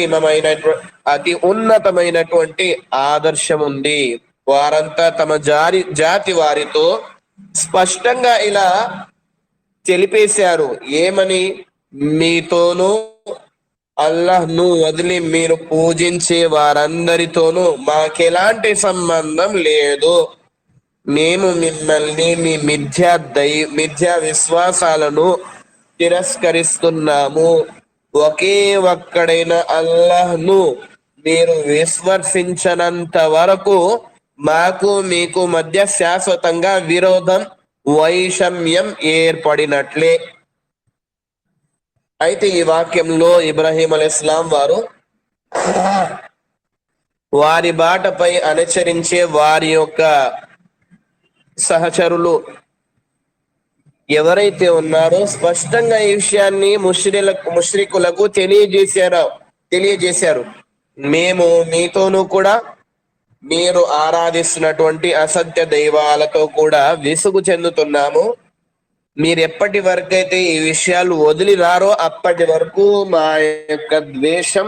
అతి ఉన్నతమైనటువంటి ఆదర్శం ఉంది. వారంతా తమ జాతి వారితో స్పష్టంగా ఇలా తెలిపేశారు. ఏమని? మీతోనూ అల్లాహ్ను వదిలి మీరు పూజించే వారందరితోనూ మాకెలాంటి సంబంధం లేదు. మేము మిమ్మల్ని మీ మిథ్యా విశ్వాసాలను తిరస్కరిస్తున్నాము. ఒకే ఒక్కడైన అల్లాహ్ను మీరు విశ్వసించనంత వరకు మాకు మీకు మధ్య శాశ్వతంగా విరోధం, వైషమ్యం ఏర్పడినట్లే. అయితే ఈ వాక్యంలో ఇబ్రాహీం అలైహిస్సలాం వారు వారి బాటపై అనుసరించే వారి యొక్క సహచరులు ఎవరైతే ఉన్నారో స్పష్టంగా ఈ విషయాన్ని ముష్రికులకు తెలియజేశారు. మేము మీతోనూ కూడా మీరు ఆరాధిస్తున్నటువంటి అసత్య దైవాలతో కూడా విసుగు చెందుతున్నాము. మీరు ఎప్పటి వరకైతే ఈ విషయాలు వదిలిరారో అప్పటి వరకు మా యొక్క ద్వేషం,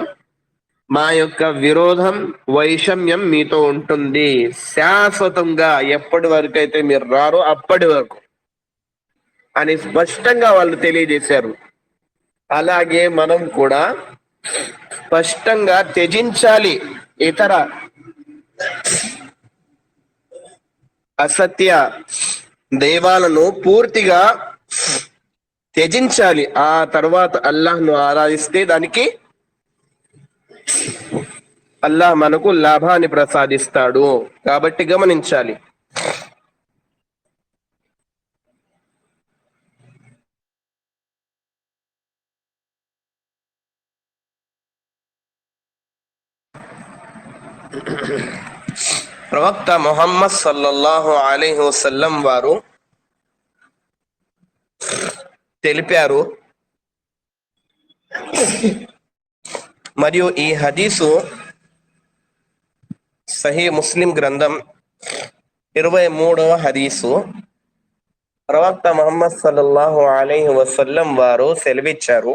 మా యొక్క విరోధం, వైషమ్యం మీతో ఉంటుంది శాశ్వతంగా. ఎప్పటి వరకైతే మీరు రారో అప్పటి వరకు అని స్పష్టంగా వాళ్ళు తెలియజేశారు. అలాగే మనం కూడా స్పష్టంగా త్యజించాలి ఇతర అసత్య దైవాలను పూర్తిగా త్యజించాలి. ఆ తర్వాత అల్లాహ్ను ఆరాధిస్తే దానికి అల్లాహ్ మనకు లాభాన్ని ప్రసాదిస్తాడు. కాబట్టి గమనించాలి. ప్రవక్త ముహమ్మద్ సల్లల్లాహు అలైహి వసల్లం వారు తెలిపారు, మరియు ఈ హదీసు సహీ ముస్లిం గ్రంథం 23వ హదీసు. ప్రవక్త ముహమ్మద్ సల్లల్లాహు అలైహి వసల్లం వారు సెలవిచ్చారు,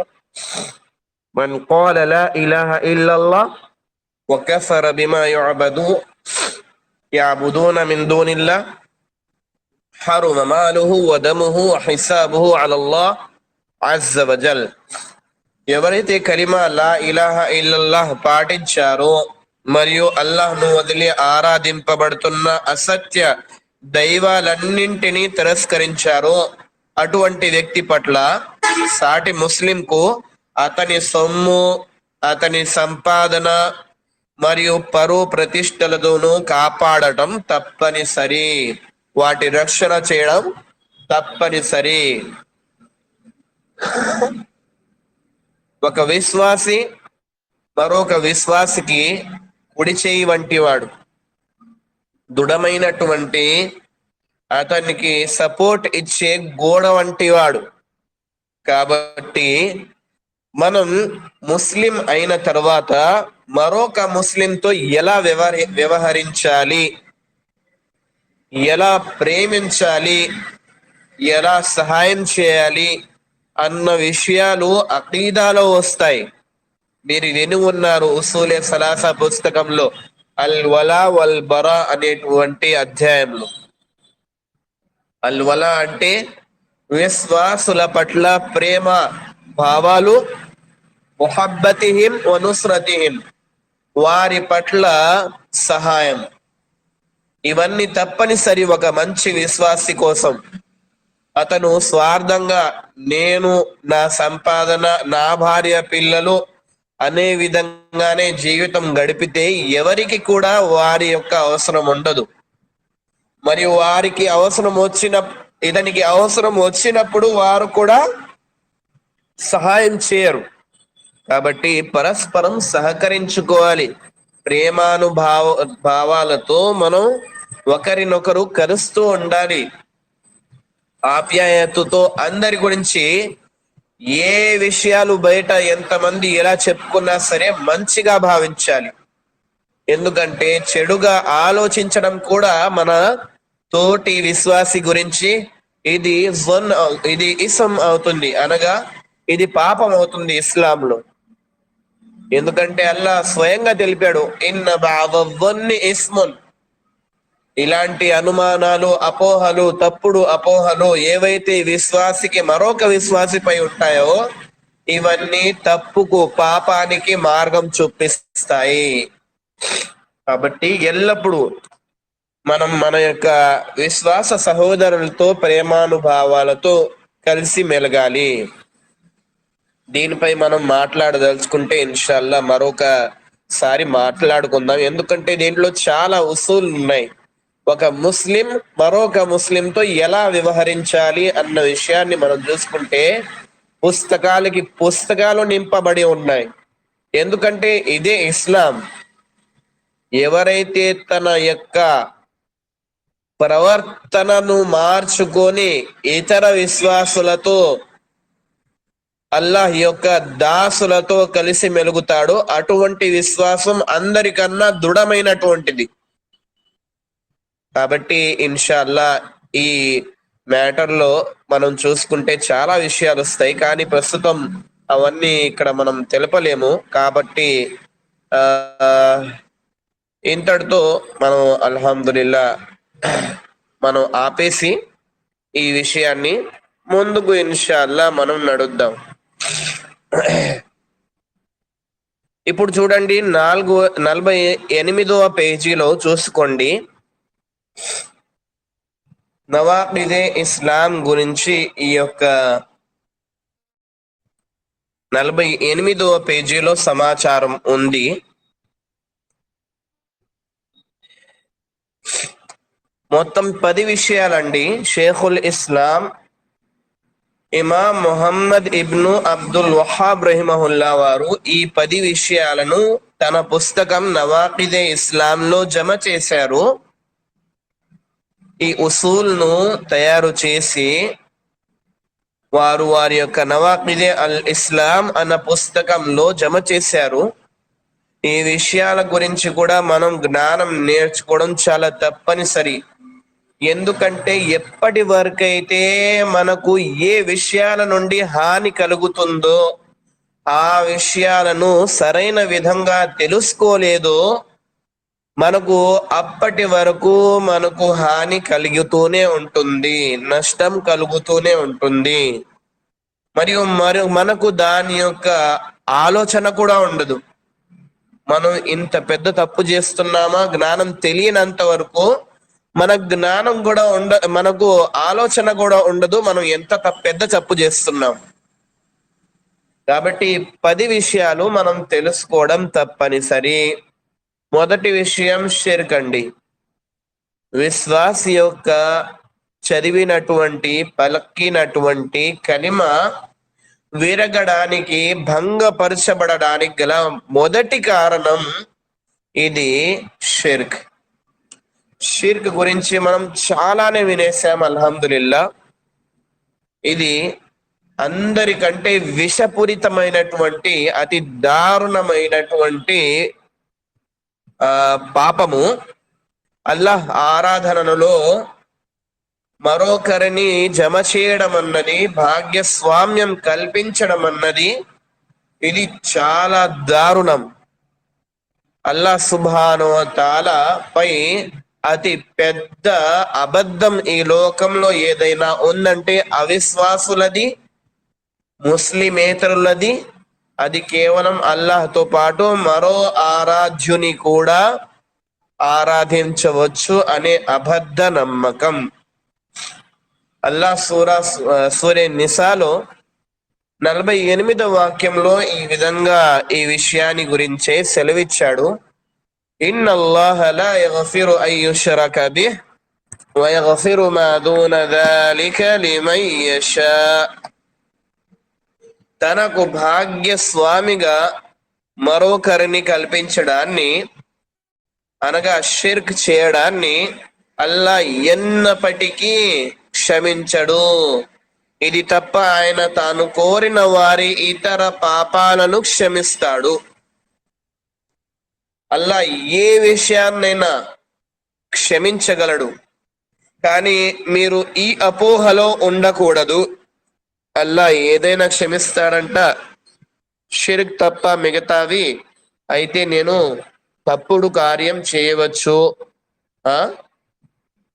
మన్ ఖాల లా ఇలాహ ఇల్లల్లాహ్ వకఫర బిమా యఅబుదూన మిన్ దూనిల్లాహ్ హరుమ మాలుహు వదముహు వహిసాబుహు అలల్లాహ్ అజ్జ వజల్. ఎవరైతే కలిమా లా ఇలాహ ఇల్లల్లాహ్ పాటించారో మరియు అల్లాహ్ను వదిలి ఆరాధింపబడుతున్న అసత్య దైవాలన్నింటినీ తిరస్కరించారో అటువంటి వ్యక్తి పట్ల సాటి ముస్లింకు అతని సొమ్ము, అతని సంపాదన మరియు పరువు ప్రతిష్టలతోనూ కాపాడటం తప్పనిసరి, వాటి రక్షణ చేయడం తప్పనిసరి. ఒక విశ్వాసి మరొక విశ్వాసికి కుడి చేయి వంటి వాడు, దృఢమైనటువంటి అతనికి సపోర్ట్ ఇచ్చే గోడ వంటి వాడు. కాబట్టి మనం ముస్లిం అయిన తర్వాత మరొక ముస్లింతో ఎలా వ్యవహరించాలి, ఎలా ప్రేమించాలి, ఎలా సహాయం చేయాలి అన్న విషయాలు అకీదాలో వస్తాయి. మీరు విని ఉన్నారు ఉసూలే సలాసా పుస్తకంలో అల్ వలా వల్ బరా అనేటువంటి అధ్యాయంలో. అల్ వలా అంటే విశ్వాసుల పట్ల ప్రేమ భావాలు, ముహబ్బతిహిం వ నుస్రతిహిం, వారి పట్ల సహాయం, ఇవన్నీ తప్పనిసరి ఒక మంచి విశ్వాసి కోసం. అతను స్వార్థంగా నేను, నా సంపాదన, నా భార్య, పిల్లలు అనే విధంగానే జీవితం గడిపితే ఎవరికి కూడా వారి యొక్క అవసరం ఉండదు. మరియు వారికి ఇతనికి అవసరం వచ్చినప్పుడు వారు కూడా సహాయం చేయరు. కాబట్టి పరస్పరం సహకరించుకోవాలి. భావాలతో మనం ఒకరినొకరు కలుస్తూ ఉండాలి. ఆప్యాయతతో అందరి గురించి ఏ విషయాలు బయట ఎంతమంది ఎలా చెప్పుకున్నా సరే మంచిగా భావించాలి. ఎందుకంటే చెడుగా ఆలోచించడం కూడా మన తోటి విశ్వాసి గురించి ఇది ఇసం అవుతుంది, అనగా ఇది పాపం అవుతుంది ఇస్లాంలో. ఎందుకంటే అల్లా స్వయంగా తెలిపాడు, ఇన్న బావన్ని ఇస్మున్. ఇలాంటి అనుమానాలు, అపోహలు, తప్పుడు అపోహలు ఏవైతే విశ్వాసికి మరొక విశ్వాసిపై ఉంటాయో ఇవన్నీ తప్పుకు, పాపానికి మార్గం చూపిస్తాయి. కాబట్టి ఎల్లప్పుడూ మనం మన యొక్క విశ్వాస సహోదరులతో ప్రేమానుభావాలతో కలిసి మెలగాలి. దీనిపై మనం మాట్లాడదలుచుకుంటే ఇన్షాల్లా మరొకసారి మాట్లాడుకుందాం. ఎందుకంటే దీంట్లో చాలా ఉసూలు ఉన్నాయి. ఒక ముస్లిం మరొక ముస్లింతో ఎలా వ్యవహరించాలి అన్న విషయాన్ని మనం చూసుకుంటే పుస్తకాలు నింపబడి ఉన్నాయి. ఎందుకంటే ఇదే ఇస్లాం. ఎవరైతే తన యొక్క ప్రవర్తనను మార్చుకొని ఇతర విశ్వాసులతో, అల్లాహ్ యొక్క దాసులతో కలిసి మెలుగుతాడో అటువంటి విశ్వాసం అందరికన్నా దృఢమైనటువంటిది. కాబట్టి ఇన్షాల్లా ఈ మ్యాటర్లో మనం చూసుకుంటే చాలా విషయాలు వస్తాయి, కానీ ప్రస్తుతం అవన్నీ ఇక్కడ మనం తెలపలేము. కాబట్టి ఇంతటితో మనం అల్హమ్దులిల్లా మనం ఆపేసి ఈ విషయాన్ని ముందుకు ఇన్షాల్లా మనం నడుద్దాం. ఇప్పుడు చూడండి, 48వ పేజీలో చూసుకోండి. నవాఖిదే ఇస్లాం గురించి ఈ యొక్క 48వ పేజీలో సమాచారం ఉంది. మొత్తం 10 విషయాలండి. షేఖుల్ ఇస్లాం ఇమాం ముహమ్మద్ ఇబ్ను అబ్దుల్ వహాబ్ రహిమహుల్లా వారు ఈ 10 విషయాలను తన పుస్తకం నవాఖిదే ఇస్లాంలో జమ చేశారు. ఈ ఉసూల్ను తయారు చేసి వారి యొక్క నవాఖిదే అల్ ఇస్లాం అన్న పుస్తకంలో జమ చేశారు. ఈ విషయాల గురించి కూడా మనం జ్ఞానం నేర్చుకోవడం చాలా తప్పనిసరి. ఎందుకంటే ఎప్పటి వరకైతే మనకు ఏ విషయాల నుండి హాని కలుగుతుందో ఆ విషయాలను సరైన విధంగా తెలుసుకోలేదో మనకు అప్పటి వరకు మనకు హాని కలుగుతూనే ఉంటుంది, నష్టం కలుగుతూనే ఉంటుంది. మరియు మనకు దాని యొక్క ఆలోచన కూడా ఉండదు. మనం ఇంత పెద్ద తప్పు చేస్తున్నామా, జ్ఞానం తెలియనంత వరకు మన జ్ఞానం కూడా మనకు ఆలోచన కూడా ఉండదు మనం ఎంత పెద్ద తప్పు చేస్తున్నాం. కాబట్టి 10 విషయాలు మనం తెలుసుకోవడం తప్పనిసరి. మొదటి విషయం షిర్క్ అండి. విశ్వాసి యొక్క చదివినటువంటి, పలికినటువంటి కలిమ విరగడానికి, భంగపరచబడడానికి గల మొదటి కారణం ఇది షిర్క్. షిర్క్ గురించి మనం చాలానే వినేసాం అల్హమ్దులిల్లా. ఇది అందరికంటే విషపూరితమైనటువంటి, అతి దారుణమైనటువంటి పాపము. అల్లాహ్ ఆరాధనలో మరొకరిని జమ చేయడం అన్నది, భాగ్యస్వామ్యం కల్పించడం అన్నది ఇది చాలా దారుణం. అల్లాహ్ సుబ్హానహు వ తఆలా పై అతి పెద్ద అబద్ధం ఈ లోకంలో ఏదైనా ఉందంటే అవిశ్వాసులది, ముస్లిమేతరులది. అది కేవలం అల్లాహ్తో పాటు మరో ఆరాధ్యుని కూడా ఆరాధించవచ్చు అనే అబద్ధ నమ్మకం. అల్లాహ్ సూరే నిసాలో 48వ వాక్యంలో ఈ విధంగా ఈ విషయాన్ని గురించే సెలవిచ్చాడు. ఇన్నల్లాహ లా యగ్ఫిరు అన్ యుష్రక బిహ్ వ యగ్ఫిరు మా దూన జాలిక లిమన్ యషా. తనకు భాగ్యస్వామిగా మరొకరిని కల్పించడాన్ని అనగా షిర్క్ చేయడాన్ని అల్లా ఎన్నప్పటికీ క్షమించడు. ఇది తప్ప ఆయన తాను కోరిన వారి ఇతర పాపాలను క్షమిస్తాడు. అల్లా ఏ విషయాన్నైనా క్షమించగలడు, కానీ మీరు ఈ అపోహలో ఉండకూడదు. అల్లా ఏదైనా క్షమిస్తాడంట, షిర్క్ తప్ప మిగతావి అయితే నేను తప్పుడు కార్యం చేయవచ్చు,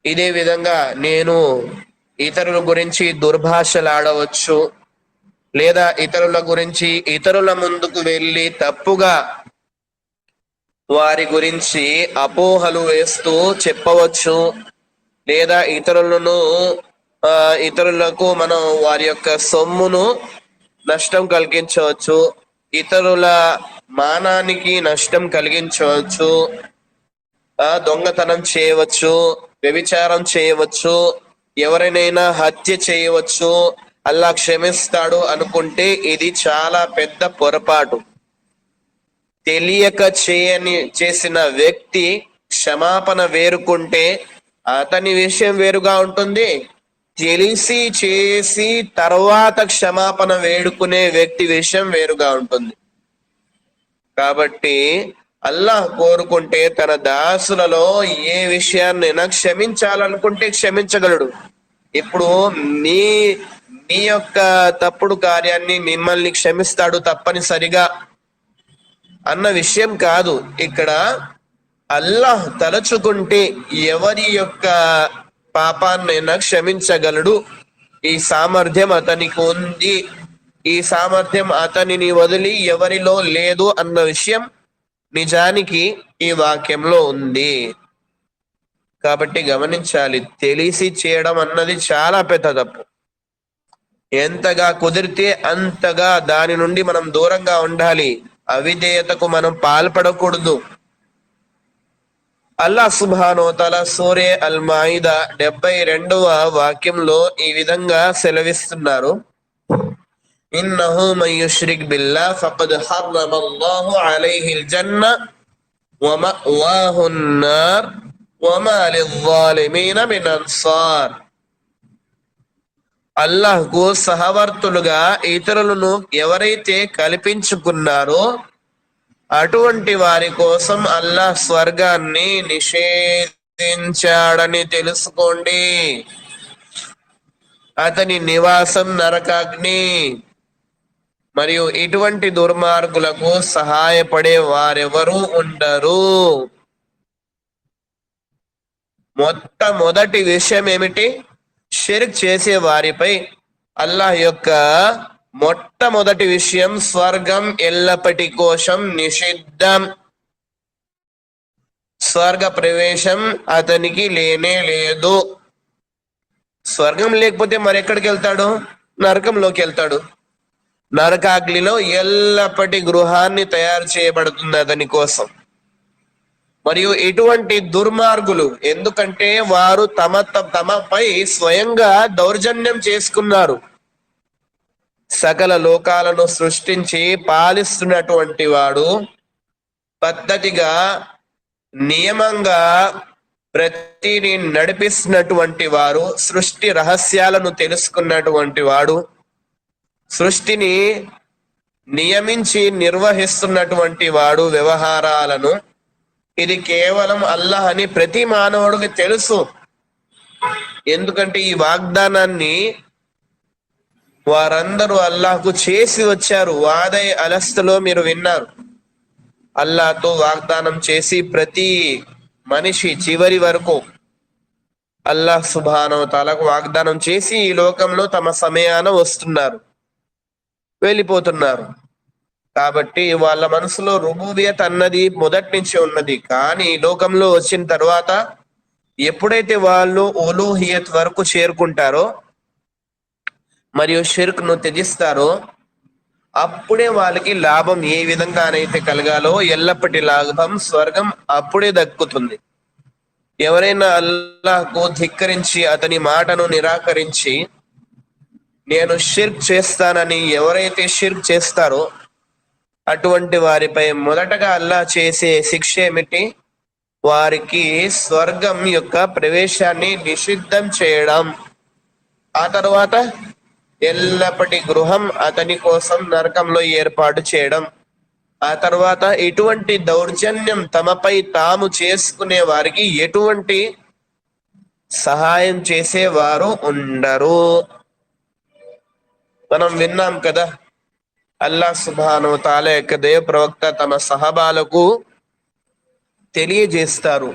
ఇదే విధంగా నేను ఇతరుల గురించి దుర్భాషలాడవచ్చు, లేదా ఇతరుల గురించి ఇతరుల ముందుకు వెళ్ళి తప్పుగా వారి గురించి అపోహలు వేస్తూ చెప్పవచ్చు, లేదా ఇతరులకు మనం వారి యొక్క సొమ్మును నష్టం కలిగించవచ్చు, ఇతరుల మానానికి నష్టం కలిగించవచ్చు, దొంగతనం చేయవచ్చు, వ్యభిచారం చేయవచ్చు, ఎవరినైనా హత్య చేయవచ్చు. అల్లా క్షమిస్తాడు అనుకుంటే ఇది చాలా పెద్ద పొరపాటు. తెలియక చేసిన వ్యక్తి క్షమాపణ వేరుకుంటే అతని విషయం వేరుగా ఉంటుంది. తెలిసి చేసి తర్వాత క్షమాపణ వేడుకునే వ్యక్తి విషయం వేరుగా ఉంటుంది. కాబట్టి అల్లాహ్ కోరుకుంటే తన దాసులలో ఏ విషయాన్నైనా క్షమించాలనుకుంటే క్షమించగలడు. ఇప్పుడు మీ యొక్క తప్పుడు కార్యాన్ని మిమ్మల్ని క్షమిస్తాడు తప్పనిసరిగా అన్న విషయం కాదు. ఇక్కడ అల్లాహ్ తలచుకుంటే ఎవరి యొక్క పాపాన్నైనా క్షమించగలడు. ఈ సామర్థ్యం అతనికి ఉంది. ఈ సామర్థ్యం అతనిని వదిలి ఎవరిలో లేదు అన్న విషయం నిజానికి ఈ వాక్యంలో ఉంది. కాబట్టి గమనించాలి, తెలిసి చేయడం అన్నది చాలా పెద్ద తప్పు. ఎంతగా కుదిరితే అంతగా దాని నుండి మనం దూరంగా ఉండాలి. అవిధేయతకు మనం పాల్పడకూడదు. అల్లాహ్ సుబ్హానహు వ తఆలా సూరే అల్ మాయిదా 72వ వాక్యంలో ఈ విధంగా సెలవిస్తున్నారు. ఇన్నహు మన్ యుష్రిక్ బిల్లాహ్ ఫఖద్ హర్రమల్లాహు అలైహిల్ జన్న వ మఅవాహున్ నార్ వ మా లిజ్జాలిమీన మిన్ అన్సార్. అల్లాహ్కు సహవర్తులుగా ఇతరులను ఎవరైతే కల్పించుకున్నారో అటువంటి వారి కోసం అల్లాహ్ స్వర్గాన్ని నిషేధించాడని తెలుసుకోండి. అతని నివాసం నరకాగ్ని. మరియు ఇటువంటి దుర్మార్గులకు సహాయపడే వారెవరూ ఉండరు. మొట్టమొదటి విషయం ఏమిటి? షిర్క్ చేసే వారిపై అల్లాహ్ యొక్క మొట్టమొదటి విషయం స్వర్గం ఎల్లప్పటి కోసం నిషిద్ధం. స్వర్గ ప్రవేశం అతనికి లేనే లేదు. స్వర్గం లేకపోతే మరెక్కడికి వెళ్తాడు? నరకంలోకి వెళ్తాడు. నరకాగ్నిలో ఎల్లప్పటి గృహాన్ని తయారు చేయబడుతుంది అతని కోసం. మరియు ఇటువంటి దుర్మార్గులు, ఎందుకంటే వారు తమపై స్వయంగా దౌర్జన్యం చేసుకున్నారు. సకల లోకాలను సృష్టించి పాలిస్తున్నటువంటి వాడు, పద్ధతిగా నియమంగా ప్రతిని నడిపిస్తున్నటువంటి వారు, సృష్టి రహస్యాలను తెలుసుకున్నటువంటి వాడు, సృష్టిని నియమించి నిర్వహిస్తున్నటువంటి వాడు వ్యవహారాలను, ఇది కేవలం అల్లాహ్ అని ప్రతి మానవుడికి తెలుసు. ఎందుకంటే ఈ వాగ్దానాన్ని వారందరూ అల్లాహ్కు చేసి వచ్చారు. వాదై అలస్తలో మీరు విన్నారు. అల్లాహ్తో వాగ్దానం చేసి ప్రతి మనిషి చివరి వరకు అల్లాహ్ సుబ్హానహు వ తఆలాకు వాగ్దానం చేసి ఈ లోకంలో తమ సమయాన వస్తున్నారు, వెళ్ళిపోతున్నారు. కాబట్టి వాళ్ళ మనసులో రుబూబియత్ అన్నది మొదటి నుంచి ఉన్నది. కానీ లోకంలో వచ్చిన తర్వాత ఎప్పుడైతే వాళ్ళు ఉలూహియత్ వరకు చేరుకుంటారో మరియు షిర్క్ ను త్యజిస్తారో, అప్పుడే వాళ్ళకి లాభం ఏ విధంగానైతే కలగాలో ఎల్లప్పటి లాభం స్వర్గం అప్పుడే దక్కుతుంది. ఎవరైనా అల్లాహ్కు ధిక్కరించి అతని మాటను నిరాకరించి నేను షిర్క్ చేస్తానని ఎవరైతే షిర్క్ చేస్తారో అటువంటి వారిపై మొదటగా అల్లాహ్ చేసే శిక్ష ఏమిటి? వారికి స్వర్గం యొక్క ప్రవేశాన్ని నిషిద్ధం చేయడం, ఆ తర్వాత ఎల్లప్పటి గృహం అతని కోసం నరకంలో ఏర్పాటు చేయడం, ఆ తర్వాత ఎటువంటి దౌర్జన్యం తమపై తాము చేసుకునే వారికి ఎటువంటి సహాయం చేసేవారు ఉండరు. మనం విన్నాం కదా, అల్లాహ్ సుబ్హానహు వ తఆలా యొక్క దేవ ప్రవక్త తమ సహబాలకు తెలియజేస్తారు,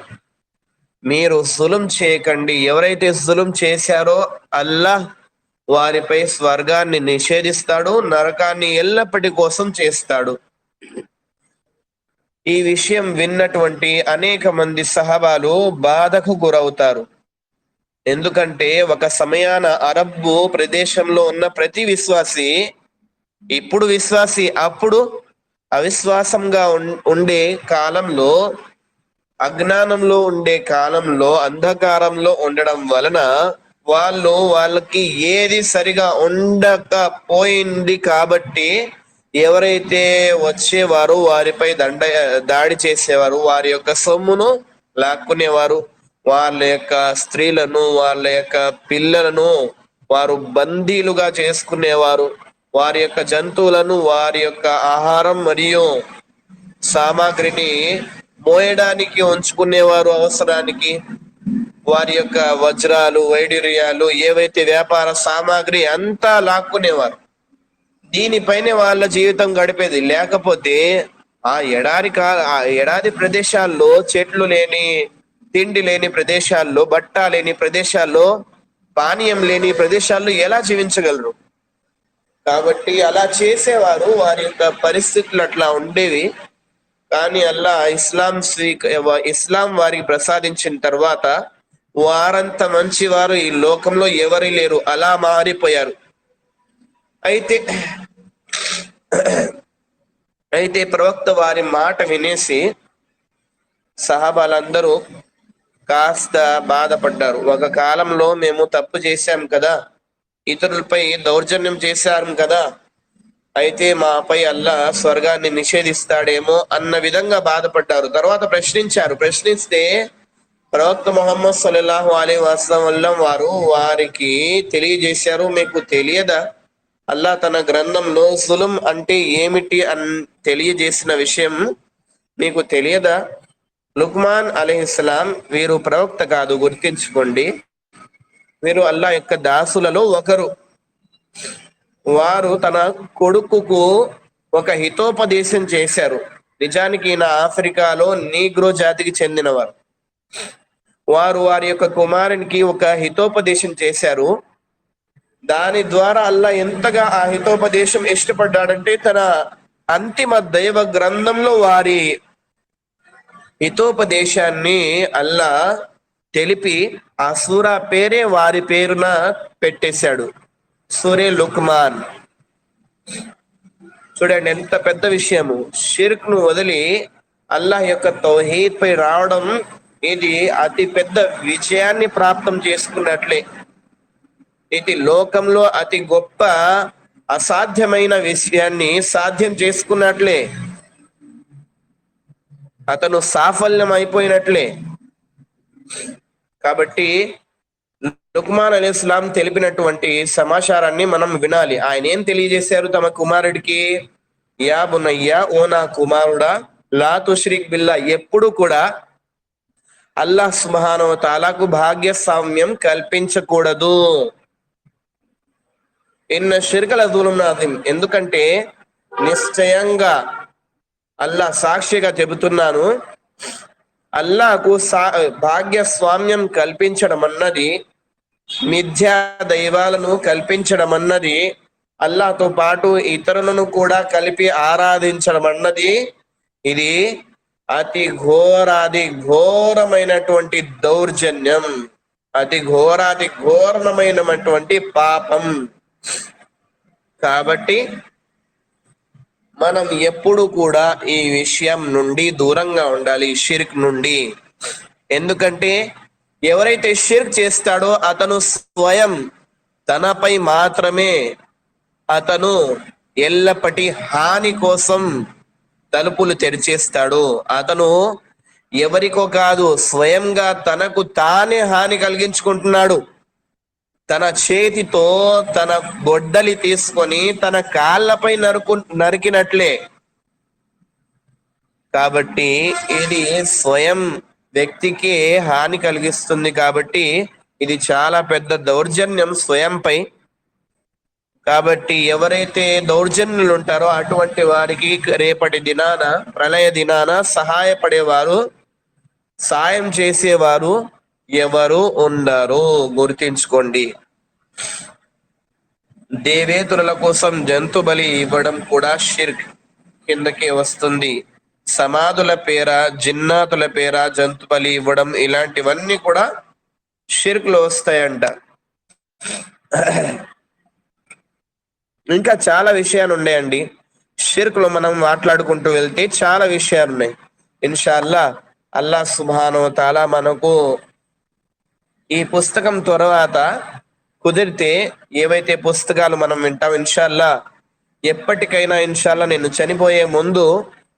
మీరు జులుం చేయకండి. ఎవరైతే జులుం చేశారో అల్లాహ్ వారిపై స్వర్గాన్ని నిషేధిస్తాడు, నరకాన్ని ఎల్లప్పటి కోసం చేస్తాడు. ఈ విషయం విన్నటువంటి అనేక మంది సహబాలు బాధకు గురవుతారు. ఎందుకంటే ఒక సమయాన అరబ్బు ప్రదేశంలో ఉన్న ప్రతి విశ్వాసి, ఇప్పుడు విశ్వాసి అప్పుడు అవిశ్వాసంగా ఉండే కాలంలో, అజ్ఞానంలో ఉండే కాలంలో, అంధకారంలో ఉండడం వలన వాళ్ళకి ఏది సరిగా ఉండకపోయింది కాబట్టి ఎవరైతే వచ్చేవారు వారిపై దాడి చేసేవారు, వారి యొక్క సొమ్మును లాక్కునేవారు, వాళ్ళ యొక్క స్త్రీలను, వాళ్ళ యొక్క పిల్లలను వారు బందీలుగా చేసుకునేవారు, వారి యొక్క జంతువులను, వారి యొక్క ఆహారం మరియు సామాగ్రిని మోయడానికి ఉంచుకునేవారు అవసరానికి, వారి యొక్క వజ్రాలు, వైడూర్యాలు, ఏవైతే వ్యాపార సామాగ్రి అంతా లాక్కునేవారు. దీనిపైనే వాళ్ళ జీవితం గడిపేది. లేకపోతే ఆ ఎడారి ప్రదేశాల్లో, చెట్లు లేని, తిండి లేని ప్రదేశాల్లో, బట్ట లేని ప్రదేశాల్లో, పానీయం లేని ప్రదేశాల్లో ఎలా జీవించగలరు? కాబట్టి అలా చేసేవారు, వారి యొక్క పరిస్థితులు అట్లా ఉండేవి. కానీ అల్లాహ్ ఇస్లాం వారికి ప్రసాదించిన తర్వాత వారంత మంచి వారు ఈ లోకంలో ఎవరు లేరు, అలా మారిపోయారు. అయితే ప్రవక్త వారి మాట వినేసి సహాబాలందరూ కాస్త బాధపడ్డారు. ఒక కాలంలో మేము తప్పు చేశాం కదా, ఇతరులపై దౌర్జన్యం చేశాం కదా, అయితే మాపై అల్లాహ్ స్వర్గాన్ని నిషేధిస్తాడేమో అన్న విధంగా బాధపడ్డారు. తర్వాత ప్రశ్నిస్తే ప్రవక్త ముహమ్మద్ సల్లల్లాహు అలైహి వసల్లం వారు వారికి తెలియజేశారు, మీకు తెలియదా, అల్లాహ్ తన గ్రంథంలో జులుం అంటే ఏమిటి అని తెలియజేసిన విషయం మీకు తెలియదా? లుక్మాన్ అలైహిస్సలాం వీరు ప్రవక్త కాదు, గుర్తించుకోండి. వీరు అల్లాహ్ యొక్క దాసులలో ఒకరు. వారు తన కొడుకుకు ఒక హితోపదేశం చేశారు. నిజానికి ఈయన ఆఫ్రికాలో నీగ్రో జాతికి చెందినవారు. వారు వారి యొక్క కుమారునికి ఒక హితోపదేశం చేశారు. దాని ద్వారా అల్లాహ్ ఎంతగా ఆ హితోపదేశం ఇష్టపడ్డాడంటే తన అంతిమ దైవ గ్రంథంలో వారి హితోపదేశాన్ని అల్లాహ్ తెలిపి ఆ సూరా పేరే వారి పేరున పెట్టేశాడు, సూరే లుక్మాన్. చూడండి ఎంత పెద్ద విషయము. షిర్క్ ను వదిలి అల్లాహ్ యొక్క తౌహీద్ పై రావడం, ఇది అతి పెద్ద విజయాన్ని ప్రాప్తం చేసుకున్నట్లే. ఇది లోకంలో అతి గొప్ప అసాధ్యమైన విషయాన్ని సాధ్యం చేసుకున్నట్లే, అతను సాఫల్యం అయిపోయినట్లే. కాబట్టి లుక్మాన్ అలైహిస్సలాం తెలిపినటువంటి సమాచారాన్ని మనం వినాలి. ఆయన ఏం తెలియజేశారు తమ కుమారుడికి? యా బునయ్య, ఓ నా కుమారుడా, లా తుష్రిక్ బిల్లా, ఎప్పుడు కూడా అల్లాహ్ సుబ్హానహు వ తఆలాకు భాగ్యస్వామ్యం కల్పించకూడదు. ఇన్న షిర్కల జులుం అజీమ్, ఎందుకంటే నిశ్చయంగా అల్లాహ్ సాక్షిగా చెబుతున్నాను, అల్లాహకు భాగ్యస్వామ్యం కల్పించడం అన్నది, మిథ్యా దైవాలను కల్పించడం అన్నది, అల్లాహ్తో పాటు ఇతరులను కూడా కలిపి ఆరాధించడం అన్నది, ఇది అతి ఘోరమైనటువంటి దౌర్జన్యం, అతి ఘోరమైనటువంటి పాపం. కాబట్టి మనం ఎప్పుడు కూడా ఈ విషయం నుండి దూరంగా ఉండాలి, షిర్క్ నుండి. ఎందుకంటే ఎవరైతే షిర్క్ చేస్తాడో అతను స్వయం తనపై మాత్రమే అతను ఎల్లప్పటి హాని కోసం తలుపులు తెరిచేస్తాడు. అతను ఎవరికో కాదు, స్వయంగా తనకు తానే హాని కలిగించుకుంటున్నాడు. తన చేతితో తన గొడ్డలి తీసుకొని తన కాళ్ళపై నరికినట్లే. కాబట్టి ఇది స్వయం వ్యక్తికి హాని కలిగిస్తుంది. కాబట్టి ఇది చాలా పెద్ద దౌర్జన్యం స్వయంపై. కాబట్టి ఎవరైతే దౌర్జన్యులు ఉంటారో అటువంటి వారికి రేపటి దినాన, ప్రళయ దినాన సహాయపడేవారు, సాయం చేసేవారు ఎవరు ఉండరు, గుర్తించుకోండి. దేవేతుల కోసం జంతు బలి ఇవ్వడం కూడా షిర్క్ కిందకి వస్తుంది. సమాధుల పేర, జిన్నాతుల పేర జంతు బలి ఇవ్వడం, ఇలాంటివన్నీ కూడా షిర్క్ లో వస్తాయంట. ఇంకా చాలా విషయాలు ఉన్నాయండి షిర్క్ లో. మనం మాట్లాడుకుంటూ వెళ్తే చాలా విషయాలు ఉన్నాయి. ఇన్షాల్లా అల్లాహ్ సుబ్హానహు వ తఆలా మనకు ఈ పుస్తకం తర్వాత కుదిరితే ఏవైతే పుస్తకాలు మనం వింటాం, ఇన్షాల్లా ఎప్పటికైనా ఇన్షాల్లా నేను చనిపోయే ముందు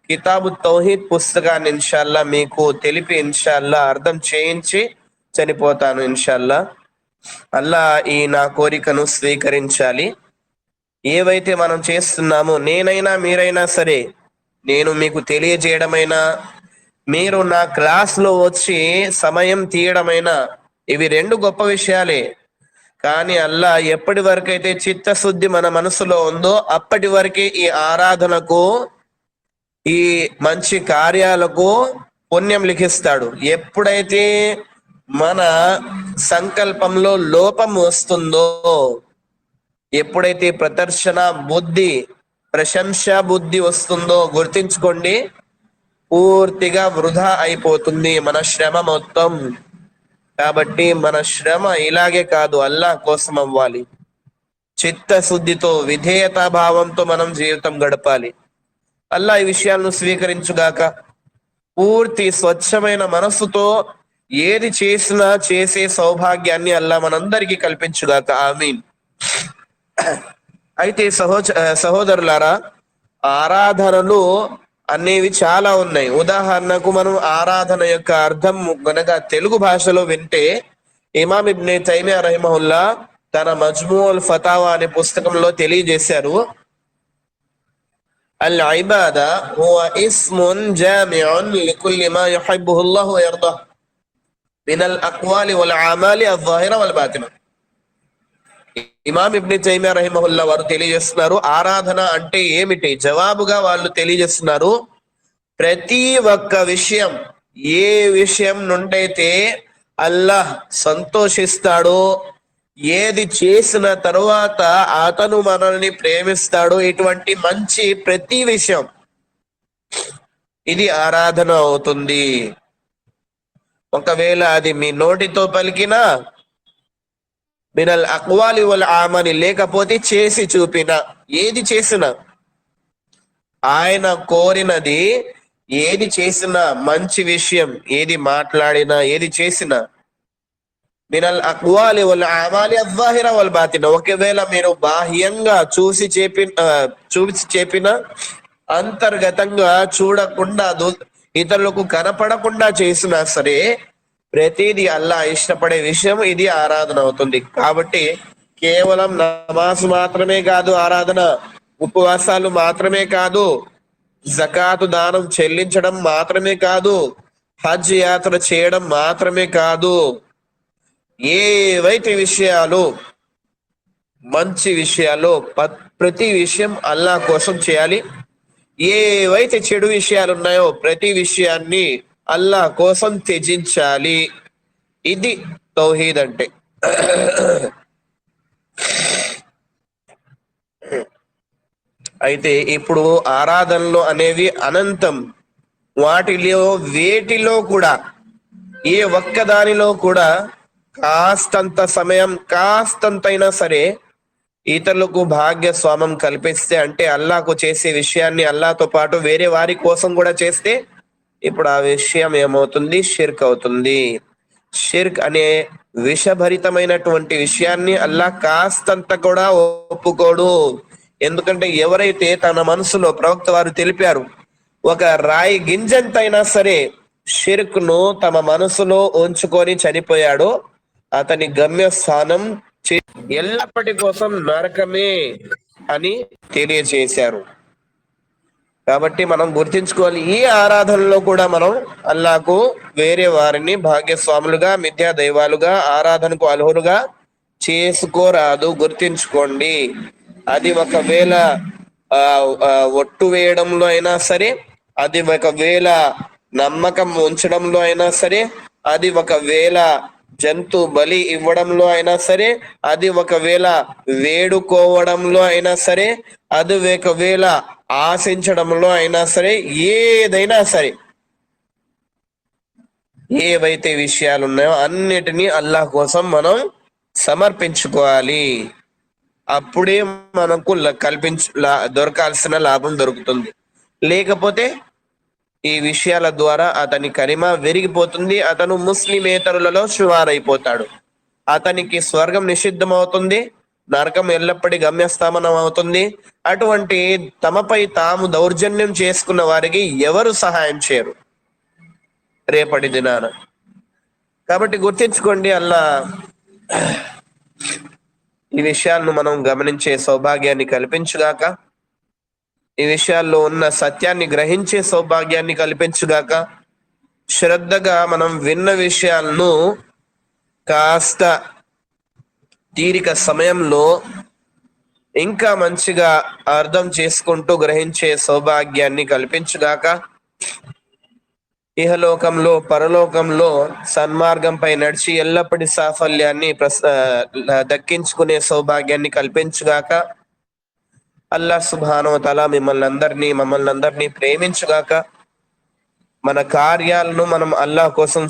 కితాబు తౌహీద్ పుస్తకాన్ని ఇన్షాల్లా మీకు తెలిపి ఇన్షాల్లా అర్థం చేయించి చనిపోతాను ఇన్షాల్లా. అల్లా ఈ నా కోరికను స్వీకరించాలి. ఏవైతే మనం చేస్తున్నామో, నేనైనా మీరైనా సరే, నేను మీకు తెలియజేయడమైనా, మీరు నా క్లాస్లో వచ్చి సమయం తీయడమైనా, ఇవి రెండు గొప్ప విషయాలే. కానీ అల్లా ఎప్పటి వరకైతే చిత్తశుద్ధి మన మనసులో ఉందో అప్పటి వరకే ఈ ఆరాధనకు, ఈ మంచి కార్యాలకు పుణ్యం లిఖిస్తాడు. ఎప్పుడైతే మన సంకల్పంలో లోపం వస్తుందో, ఎప్పుడైతే ప్రదర్శన బుద్ధి, ప్రశంస బుద్ధి వస్తుందో, గుర్తించుకోండి, పూర్తిగా వృధా అయిపోతుంది మన శ్రమ మొత్తం. కాబట్టి మన శ్రమ ఇలాగే కాదు, అల్లాహ్ కోసం అవ్వాలి. చిత్తశుద్ధితో, విధేయతా భావంతో మనం జీవితం గడపాలి. అల్లాహ్ ఈ విషయాలను స్వీకరించుగాక. పూర్తి స్వచ్ఛమైన మనస్సుతో ఏది చేసినా చేసే సౌభాగ్యాన్ని అల్లాహ్ మనందరికీ కల్పించుగాక. ఆమీన్. అయితే సహోదరులారా, ఆరాధనలు అనేవి చాలా ఉన్నాయి. ఉదాహరణకు మనం ఆరాధన యొక్క అర్థం గనక తెలుగు భాషలో వింటే, ఇమాం ఇబ్నే తైమియా రహిమహుల్లా తన మజ్మూఉల్ ఫతావా అనే పుస్తకంలో తెలియజేశారు, అల్ ఇబాదా హువ ఇస్మున్ జామిఉన్ లికుల్లి మా యుహిబ్బుహుల్లాహు వ యర్దాహ్ మినల్ అక్వాలి వల్ అమాలి అజ్-జాహిరా వల్ బాతినా. ఇమాం ఇబ్నే తైమియా రహిమహుల్లా వారు తెలియజేస్తున్నారు, ఆరాధన అంటే ఏమిటి? జవాబుగా వాళ్ళు తెలియజేస్తున్నారు, ప్రతి ఒక్క విషయం, ఏ విషయం నుండైతే అల్లాహ్ సంతోషిస్తాడో, ఏది చేసిన తరువాత అతను మనల్ని ప్రేమిస్తాడో, ఇటువంటి మంచి ప్రతి విషయం ఇది ఆరాధన అవుతుంది. ఒకవేళ అది మీ నోటితో పలికినా, మినల్ అక్వాలి వల్ ఆమని, లేకపోతే చేసి చూపిన, ఏది చేసినా, ఆయన కోరినది ఏది చేసినా, మంచి విషయం ఏది మాట్లాడినా, ఏది చేసినా, మినల్ అక్వాలి వల్ అమాలి అజ్-జాహిరా వల్ బాతినా, ఒకవేళ మీరు బాహ్యంగా చూసి చెప్పిన, అంతర్గతంగా చూడకుండా, ఇతరులకు కనపడకుండా చేసినా సరే, ప్రతిదీ అల్లాహ్ ఇష్టపడే విషయం ఇది ఆరాధన అవుతుంది. కాబట్టి కేవలం నమాజ్ మాత్రమే కాదు ఆరాధన, ఉపవాసాలు మాత్రమే కాదు, జకాతు దానం చెల్లించడం మాత్రమే కాదు, హజ్ యాత్ర చేయడం మాత్రమే కాదు, ఏవైతే విషయాలు మంచి విషయాలు ప్రతి విషయం అల్లాహ్ కోసం చేయాలి. ఏవైతే చెడు విషయాలు ఉన్నాయో ప్రతి విషయాన్ని అల్లాహ్ కోసం త్యజించాలి. ఇది తౌహీద్ అంటే. అయితే ఇప్పుడు ఆరాధనలు అనేవి అనంతం. వేటిలో కూడా, ఏ ఒక్కదానిలో కూడా కాస్తంత సమయం, కాస్తంతైనా సరే ఇతరులకు భాగ్యస్వామ్యం కల్పిస్తే, అంటే అల్లాహకు చేసే విషయాన్ని అల్లాహతో పాటు వేరే వారి కోసం కూడా చేస్తే, ఇప్పుడు ఆ విషయం ఏమవుతుంది? షిర్క్ అవుతుంది. షిర్క్ అనే విషభరితమైనటువంటి విషయాన్ని అల్లాహ్ కాస్తంత కూడా ఒప్పుకోడు. ఎందుకంటే ఎవరైతే తన మనసులో, ప్రవక్త వారు తెలిపారు, ఒక రాయి గింజంతైనా సరే షిర్క్ ను తమ మనసులో ఉంచుకొని చనిపోయాడో అతని గమ్యస్థానం ఎల్లప్పటి కోసం నరకమే అని తెలియజేశారు. కాబట్టి మనం గుర్తించుకోవాలి, ఈ ఆరాధనలో కూడా మనం అల్లాహకు వేరే వారిని భాగ్యస్వాములుగా, మిథ్యా దైవాలుగా, ఆరాధనకు అర్హులుగా చేసుకోరాదు. గుర్తించుకోండి. అది ఒకవేళ ఒట్టు వేయడంలో అయినా సరే, అది ఒకవేళ నమ్మకం ఉంచడంలో అయినా సరే, అది ఒకవేళ జంతు బలి ఇవ్వడంలో అయినా సరే, అది ఒకవేళ వేడుకోవడంలో అయినా సరే, అది ఒకవేళ ఆశించడంలో అయినా సరే, ఏదైనా సరే, ఏవైతే విషయాలు ఉన్నాయో అన్నిటినీ అల్లాహ్ కోసం మనం సమర్పించుకోవాలి. అప్పుడే మనకు దొరకాల్సిన లాభం దొరుకుతుంది. లేకపోతే ఈ విషయాల ద్వారా అతని కరిమ విరిగిపోతుంది. అతను ముస్లిమేతరులలో శువారైపోతాడు. అతనికి స్వర్గం నిషిద్ధమవుతుంది, నరకం ఎల్లప్పటి గమ్యస్థానం అవుతుంది. అటువంటి తమపై తాము దౌర్జన్యం చేసుకున్న వారికి ఎవరు సహాయం చేయరు రేపటి దినాన. కాబట్టి గుర్తించుకోండి, అల్లా ఈ విషయాలను మనం గమనించే సౌభాగ్యాన్ని కల్పించుగాక, ఈ విషయాల్లో ఉన్న సత్యాన్ని గ్రహించే సౌభాగ్యాన్ని కల్పించుగాక. శ్రద్ధగా మనం విన్న విషయాలను కాస్త తీరిక సమయంలో ఇంకా మంచిగా అర్థం చేసుకుంటూ గ్రహించే సౌభాగ్యాన్ని కల్పించుగాక. ఇహలోకంలో, పరలోకంలో సన్మార్గంపై నడిచి ఎల్లప్పటి సాఫల్యాన్ని దక్కించుకునే సౌభాగ్యాన్ని కల్పించుగాక. అల్లాహ్ సుబ్హానహు వ తఆలా మమ్మల్ని అందరినీ ప్రేమించుగాక. మన కార్యాలను మనం అల్లాహ్ కోసం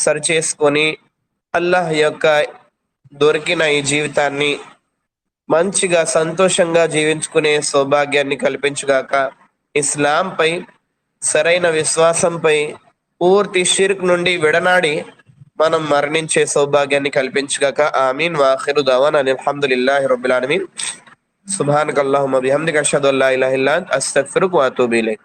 సరిచేసుకొని అల్లాహ్ యొక్క దొరికిన ఈ జీవితాన్ని మంచిగా సంతోషంగా జీవించుకునే సౌభాగ్యాన్ని కల్పించుగాక. ఇస్లాంపై, సరైన విశ్వాసంపై, పూర్తి షిర్క్ నుండి విడనాడి మనం మరణించే సౌభాగ్యాన్ని కల్పించుగాక. ఆమీన్. వాఖిరు దవానా అల్హమ్దులిల్లాహి రబ్బిల్ ఆలమీన్. సుబ్హానకల్లాహుమ్మ బిహమ్దిక అష్హదు అల్లా ఇలాహా ఇల్లా అంత అస్తగ్ఫిరుక వ అతూబు ఇలైక్.